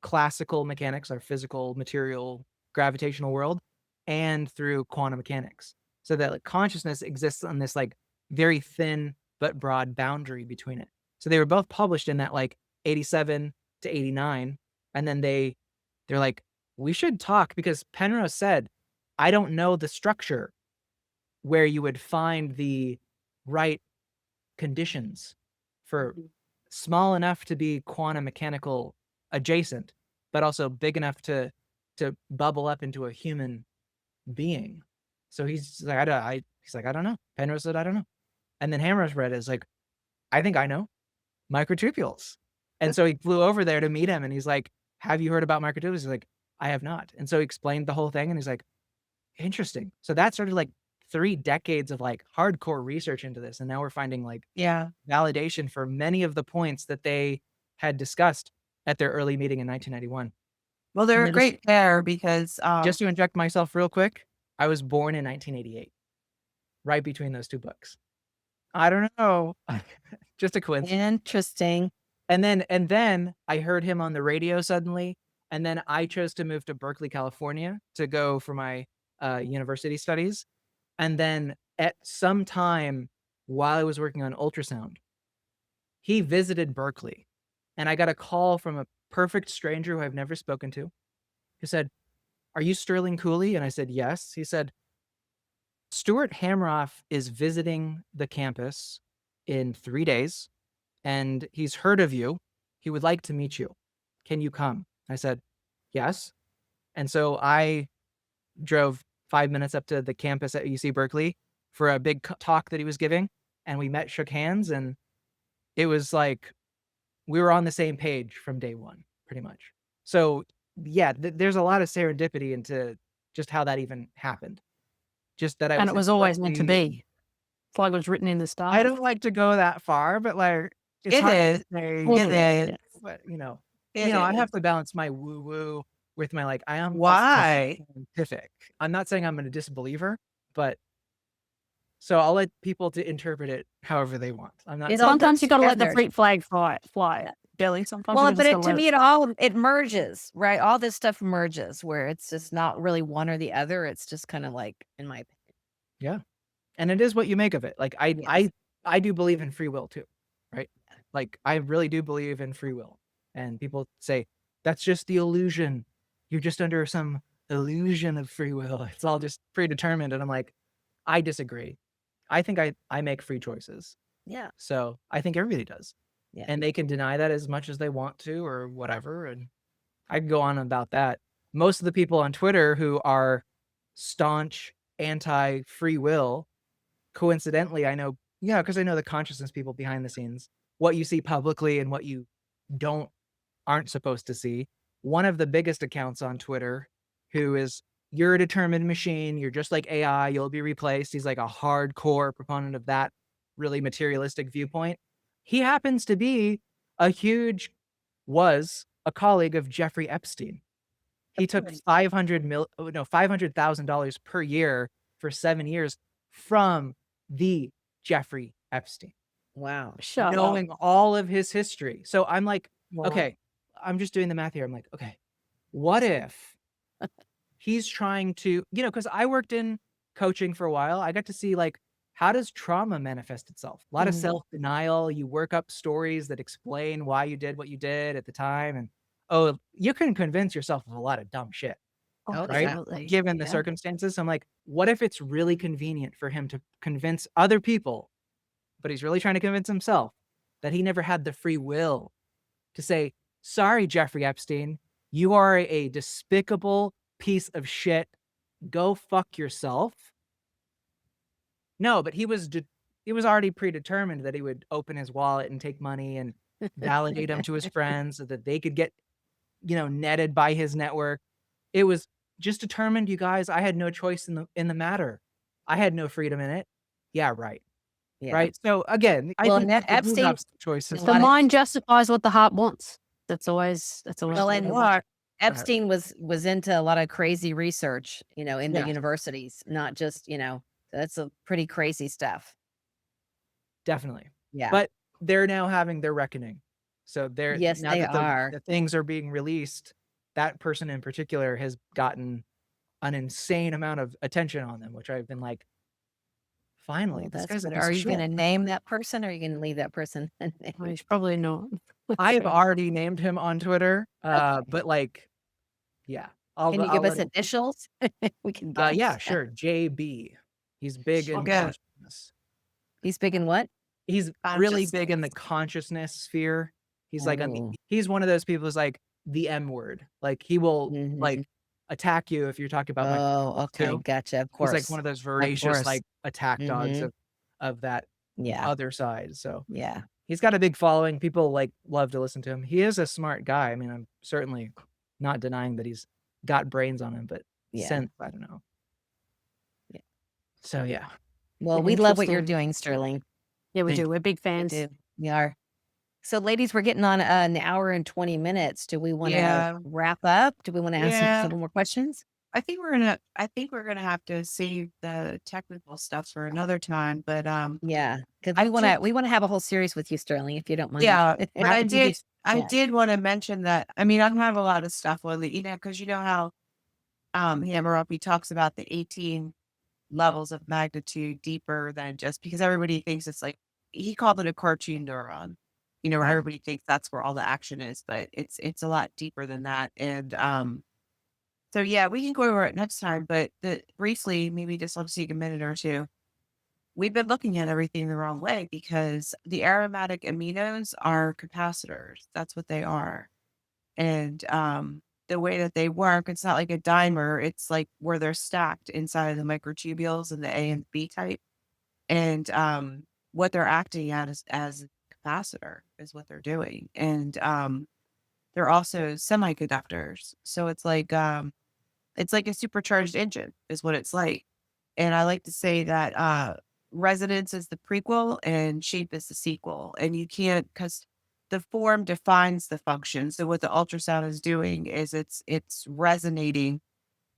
classical mechanics, our physical, material, gravitational world, and through quantum mechanics. So that like consciousness exists on this like very thin but broad boundary between it. So they were both published in that like 87 to 89. And then they're like, we should talk because Penrose said, I don't know the structure where you would find the right conditions for small enough to be quantum mechanical adjacent, but also big enough to bubble up into a human being. So he's like, I don't know. Penrose said, I don't know. And then Hammer's read it is like, I think I know microtubules. And so he flew over there to meet him and he's like, have you heard about microtubules? He's like, I have not. And so he explained the whole thing and he's like, interesting. So that started like 3 decades of like hardcore research into this. And now we're finding like Yeah. validation for many of the points that they had discussed at their early meeting in 1991. Well, they're And a then great pair because just to inject myself real quick, I was born in 1988, right between those 2 books. I don't know. Just a coincidence. Interesting. And then I heard him on the radio suddenly. And then I chose to move to Berkeley, California to go for my university studies. And then at some time while I was working on ultrasound, he visited Berkeley. And I got a call from a perfect stranger who I've never spoken to who said, are you Sterling Cooley? And I said, yes. He said, Stuart Hameroff is visiting the campus in 3 days and he's heard of you. He would like to meet you. Can you come? I said, yes. And so I drove 5 minutes up to the campus at UC Berkeley for a big talk that he was giving. And we met, shook hands, and it was like we were on the same page from day one, pretty much. So yeah, there's a lot of serendipity into just how that even happened. Just that I And was it was always meant to expressly be. It's like it was written in the I stars. don't like to go that far, but, like, it's It hard is. to say, Well, It is. yeah. but, It I have is. to balance my woo-woo with my, like, I am also Why? scientific. I'm not saying I'm a disbeliever, but so I'll let people to interpret it however they want. I'm not It all saying goes Sometimes you gotta let the together. freak flag fly, Billy. Sometimes Well, you but just gotta to let it. me, it merges, right? All this stuff merges where it's just not really one or the other. It's just kind of like, in my opinion. yeah, and it is what you make of it. Like, Yes. I do believe in free will too, right? Like, I really do believe in free will, and people say, "That's just the illusion. You're just under some illusion of free will. It's all just predetermined," and I'm like, I disagree. I think I make free choices. Yeah. So, I think everybody does. Yeah. And they can deny that as much as they want to or whatever, and I can go on about that. Most of the people on Twitter who are staunch anti-free will, coincidentally, I know because I know the consciousness people behind the scenes, what you see publicly and what you don't aren't supposed to see. One of the biggest accounts on Twitter who is, "You're a determined machine, you're just like AI, you'll be replaced." He's like a hardcore proponent of that really materialistic viewpoint. He happens to be a huge was a colleague of Jeffrey Epstein. He took $500,000 per year for 7 years from the Jeffrey Epstein, Wow. Shut up. knowing all of his history. So I'm like, Wow. okay, I'm just doing the math here. I'm like, okay, what if he's trying to, because I worked in coaching for a while. I got to see, like, how does trauma manifest itself? A lot of Mhm. self-denial. You work up stories that explain why you did what you did at the time. And oh, you can convince yourself of a lot of dumb shit, Oh, right? Absolutely. Given the Yeah. circumstances. I'm like, what if it's really convenient for him to convince other people, but he's really trying to convince himself that he never had the free will to say, sorry, Jeffrey Epstein, you are a despicable piece of shit. Go fuck yourself. No, but he was already predetermined that he would open his wallet and take money and validate him to his friends so that they could get, netted by his network. It was just determined, you guys. I had no choice in the matter. I had no freedom in it. Yeah, right. Yeah. Right. So again, I Well, think and people do Epstein, have some choices. a The lot of mind justifies what the heart wants. That's always well, the and way. What? Epstein was into a lot of crazy research, in the Yes, universities, not just, that's a pretty crazy stuff. definitely. Yeah. But they're now having their reckoning. So they're Yes, now they that are. the things are being released, that person in particular has gotten an insane amount of attention on them, which I've been like, finally, Well, this that's guy's a good. piece Are of you going shit. to name that person or are you going to leave that person Well, unnamed? he's probably not. I have already named him on Twitter, but like, yeah, Can you I'll give us let him. initials? We can guess. Yeah, sure. JB. He's big in Okay. consciousness. He's big in what? He's really big in the consciousness sphere. He's like Oh. he's one of those people who's like the M word. Like he will like Mhm. attack you if you're talking about my Oh, okay. too. Gotcha. Of He's like course. one of those Of voracious course. like attack dogs Mhm. of that Yeah. other side. So Yeah. he's got a big following. People like love to listen to him. He is a smart guy. I mean, I'm certainly not denying that he's got brains on him, but Yeah. sense, I don't know. Yeah. So yeah. Well, we love what you're Interesting. doing, Sterling. Yeah, we Thank do. We're big We fans. do. We are. So, ladies, we're getting on an hour and 20 minutes. Do we want to Yeah. wrap up? Do we want to ask a Yeah. couple more questions? I think we're gonna have to save the technical stuff for another time. But Yeah, because I did we want to have a whole series with you, Sterling, if you don't mind. yeah, but Happy to do I Yeah. did want to mention that I mean I have a lot of stuff on the because you know how Hammer Up he talks about the 18 levels of magnitude deeper than just because everybody thinks it's like he called it a cartoon neuron. Where everybody thinks that's where all the action is, but it's a lot deeper than that. And so yeah, we can go over it next time, but briefly, maybe just let's take a minute or two. We've been looking at everything the wrong way because the aromatic aminos are capacitors. That's what they are. And the way that they work, it's not like a dimer, it's like where they're stacked inside of the microtubules and the A and B type. And what they're acting at is as a capacitor is what they're doing. And they're also semiconductors. So it's like a supercharged engine is what it's like. And I like to say that resonance is the prequel and shape is the sequel. And you can't, because the form defines the function. So what the ultrasound is doing is it's resonating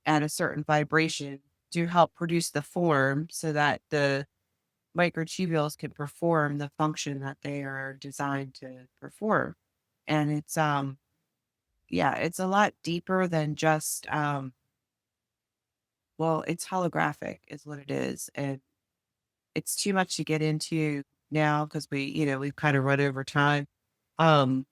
at a certain vibration to help produce the form so that the microtubules can perform the function that they are designed to perform. And yeah, it's a lot deeper than just well, it's holographic is what it is. And it's too much to get into now because we've kind of run over time. Um,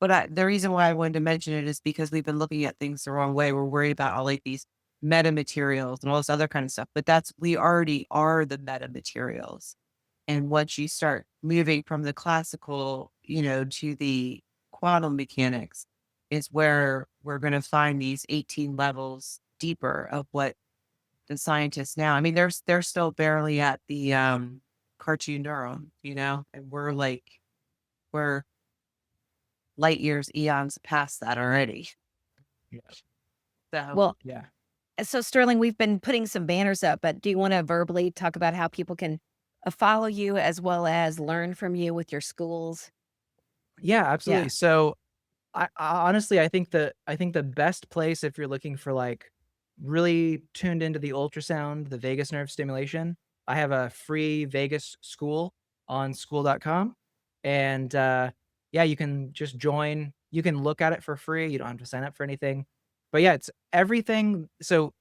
but the reason why I wanted to mention it is because we've been looking at things the wrong way. We're worried about all like these meta materials and all this other kind of stuff. But we already are the meta materials. And once you start moving from the classical, to the quantum mechanics, is where we're going to find these 18 levels deeper of what the scientists now. I mean, they're still barely at the cartoon neuron, and we're light years, eons past that already. Yeah. So Well, Yeah. so Sterling, we've been putting some banners up, but do you want to verbally talk about how people can follow you as well as learn from you with your schools? Yeah, absolutely. Yeah. So I honestly, I think the best place if you're looking for like really tuned into the ultrasound, the vagus nerve stimulation, I have a free Vegas school on school.com. And yeah, you can just join. You can look at it for free. You don't have to sign up for anything. But yeah, it's everything. So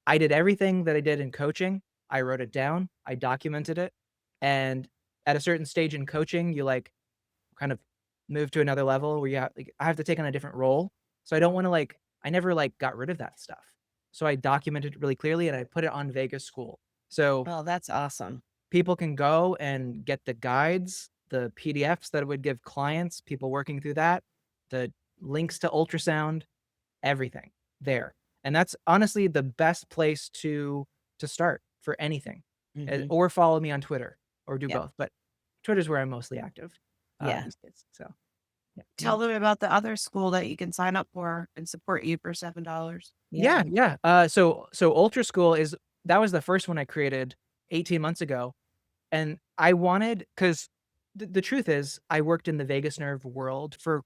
I did everything that I did in coaching. I wrote it down, I documented it. And at a certain stage in coaching, you like kind of move to another level where I have to take on a different role. So I don't want to I never got rid of that stuff. So I documented it really clearly and I put it on Vegas School. So Oh, that's awesome. people can go and get the guides, the PDFs that I would give clients, people working through that, the links to ultrasound, everything there. And that's honestly the best place to start for anything. Mhm. Or follow me on Twitter or do Yep. both. But Twitter's where I'm mostly active Yeah. these days. So yeah. tell them about the other school that you can sign up for and support you for $7. Yeah, Yeah. yeah. So Ultra School that was the first one I created 18 months ago, and I wanted because the truth is I worked in the vagus nerve world for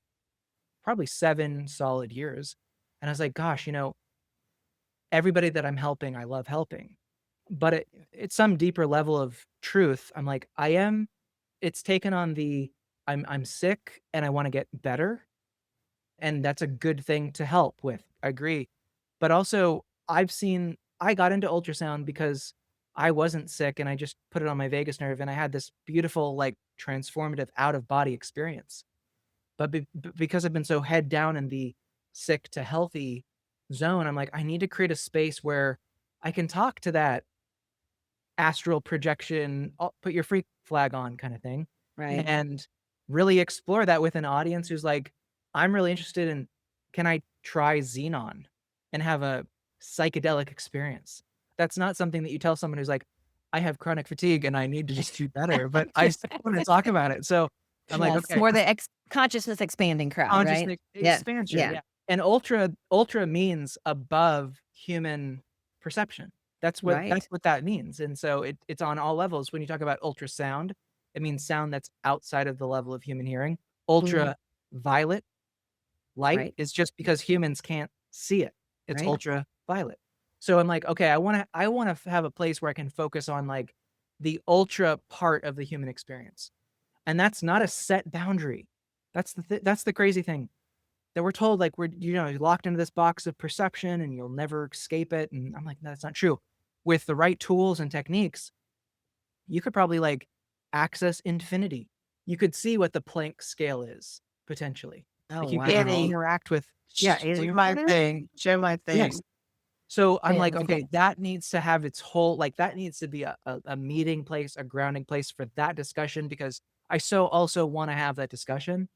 probably 7 solid years, and I was like, gosh, everybody that I'm helping, I love helping, but it's some deeper level of truth. I'm like, it's taken on I'm sick and I want to get better, and that's a good thing to help with. I agree. But also, I got into ultrasound because I wasn't sick and I just put it on my vagus nerve and I had this beautiful, transformative out of body experience. But because I've been so head down in the sick to healthy zone, I'm like, I need to create a space where I can talk to that astral projection, put your freak flag on kind of thing, Right. and really explore that with an audience who's like, I'm really interested in, can I try xenon and have a psychedelic experience? That's not something that you tell someone who's like, I have chronic fatigue and I need to just do better, but I still want to talk about it. So I'm like, Yeah, it's okay, more the consciousness expanding crowd, right? consciousness Yeah. expansion, Yeah. yeah. And ultra means above human perception. That's Right. what that means. And so it's on all levels. When you talk about ultrasound, it means sound that's outside of the level of human hearing. Mhm. Ultraviolet light Right. is just because humans can't see it. It's Right. ultraviolet. So I'm like, okay, I want to have a place where I can focus on the ultra part of the human experience. And that's not a set boundary. That's the crazy thing that we're told we're locked into this box of perception and you'll never escape it. And I'm like, no, that's not true. With the right tools and techniques, you could probably access infinity. You could see what the Planck scale is potentially. Oh, You could wow. Annie, interact with yeah. do my thing. Show my Yes. thing. So I'm like, And okay, that needs to have its whole that needs to be a meeting place, a grounding place for that discussion because I so also want to have that discussion.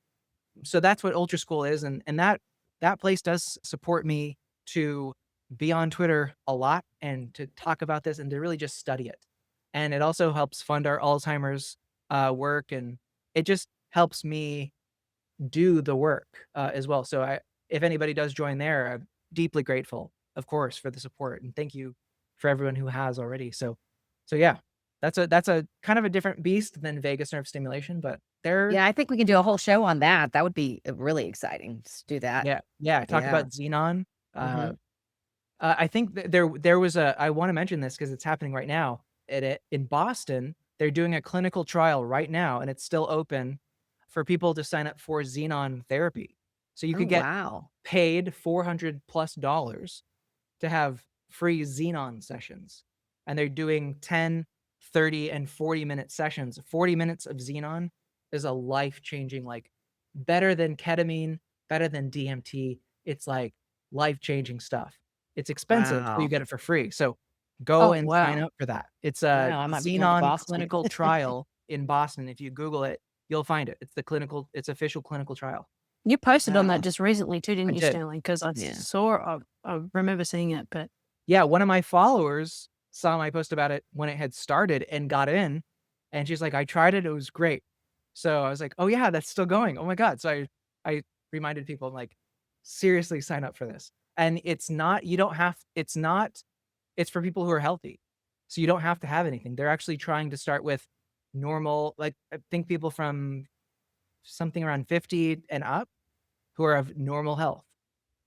So that's what Ultra School is, and that place does support me to be on Twitter a lot and to talk about this and to really just study it. And it also helps fund our Alzheimer's work, and it just helps me do the work as well. So if anybody does join there, I'm deeply grateful, of course, for the support, and thank you for everyone who has already. So yeah, that's a kind of a different beast than vagus nerve stimulation, but they're Yeah, I think we can do a whole show on that. That would be really exciting. Let's do that. yeah. Talk Yeah. about xenon. Mhm. I think there was I want to mention this because it's happening right now. In Boston, they're doing a clinical trial right now, and it's still open for people to sign up for xenon therapy. So you Oh, could get wow. paid $400+ to have free xenon sessions, and they're doing 10, 30, and 40-minute sessions. 40 minutes of xenon is a life-changing, like better than ketamine, better than DMT. It's like life-changing stuff. It's expensive, but you Wow. get it for free. So go Oh, and sign wow. up for that. It's a Wow, I might be going to xenon Boston. clinical trial in Boston. If you Google it, you'll find it. It's official clinical trial. You posted on Wow. that just recently too, I didn't you, did. Sterling? Because I Yeah. I remember seeing it, but Yeah, one of my followers saw my post about it when it had started and got in, and she's like, "I tried it, it was great." So I was like, "Oh yeah, that's still going. Oh my god." So I reminded people, I'm like, "Seriously, sign up for this." And it's not you don't have it's not it's for people who are healthy. So you don't have to have anything. They're actually trying to start with normal, like I think people from something around 50 and up who are of normal health.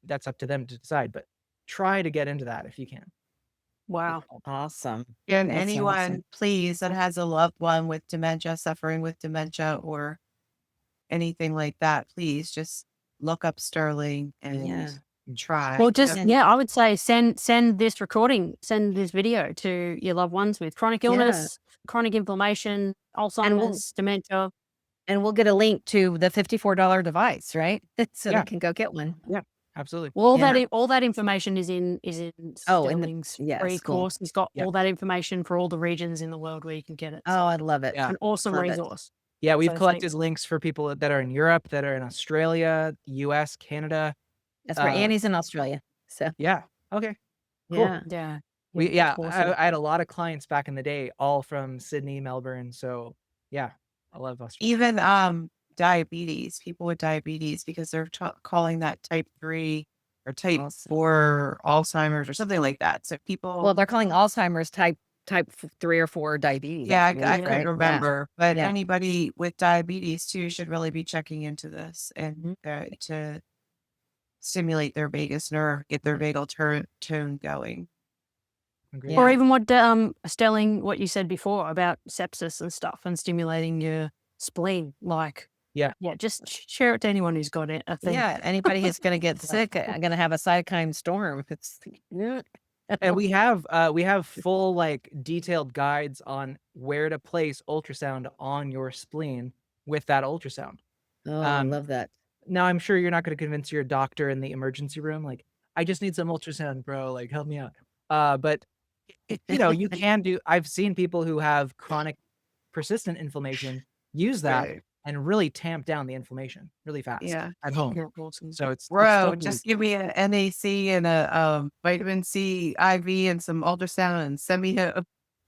That's up to them to decide, but try to get into that if you can. wow. Awesome. And That's anyone, awesome. please, that has a loved one with dementia, suffering with dementia or anything like that, please just look up Sterling and Yeah. try. Well, just And I would say send this video to your loved ones with chronic yeah, illness, chronic inflammation, and Alzheimer's, dementia. we'll get a link to the $54 device, right? So Yeah. they can go get one. Yeah, absolutely. Well, Yeah. all that information is in Oh, in the Sterling's yes, free cool. course. He's got Yeah. all that information for all the regions in the world where you can get it. Oh, So I love it. Yeah. an awesome Love it. resource. Yeah, we've So collected thanks. links for people that are in Europe, that are in Australia, US, Canada. That's where Uh, Annie's in Australia. So yeah. Okay. Cool. yeah. Yeah. Yeah, awesome. I had a lot of clients back in the day, all from Sydney, Melbourne. So yeah, I love Australia. Even diabetes, people with diabetes, because they're calling that type 3 or type Awesome. 4 Alzheimer's or something like that. So people, Well, they're calling Alzheimer's type 3 or 4 diabetes, yeah, I believe, I Yeah. couldn't right? Yeah. remember, but Yeah. anybody with diabetes too should really be checking into this Mhm. and to stimulate their vagus nerve, get their vagal tone going. Agreed. Yeah. Or even what Sterling, what you said before about sepsis and stuff and stimulating your spleen. Like, Yeah. just share it to anyone who's got it. I think. Yeah, anybody who's gonna get sick, gonna have a cytokine storm. It's And we have full, like, detailed guides on where to place ultrasound on your spleen with that ultrasound. Oh, I Um, love that. Now I'm sure you're not gonna convince your doctor in the emergency room, like, "I just need some ultrasound, bro, like, help me out." But, you can do I've seen people who have chronic persistent inflammation use that Right. and really tamp down the inflammation really fast Yeah. at home. Yeah, awesome. So it's Bro, definitely just give me a NAC and a vitamin C IV and some ultrasound and send me home.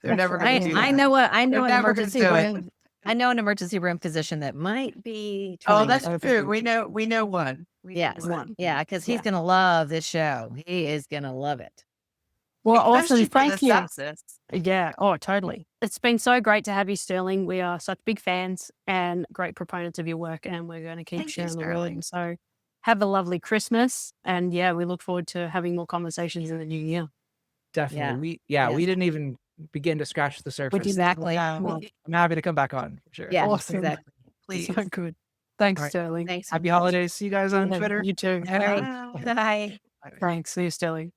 They're That's never right. going to do I that. know They're an never gonna emergency do it. room. I know an emergency room physician that might be Oh, trying that's to. true. We know one. We know Yes. one. Yeah, because he's Yeah. gonna love this show. He is gonna love it. Well, Especially awesome. for the Thank you. sepsis. Yeah. Oh, totally. It's been so great to have you, Sterling. We are such big fans and great proponents of your work, and we're going to keep Thank you, sharing the Sterling. word. So have a lovely Christmas. And yeah, we look forward to having more conversations in the new year. definitely. Yeah. We didn't even begin to scratch the surface. Exactly. Yeah. Well, I'm happy to come back on for sure. Yeah, Awesome. exactly. Please. so good. Thanks, All right. Sterling. Thanks. Happy holidays. See you guys on Yeah, Twitter. You too. All right. Bye. Bye. Thanks. See you, Sterling.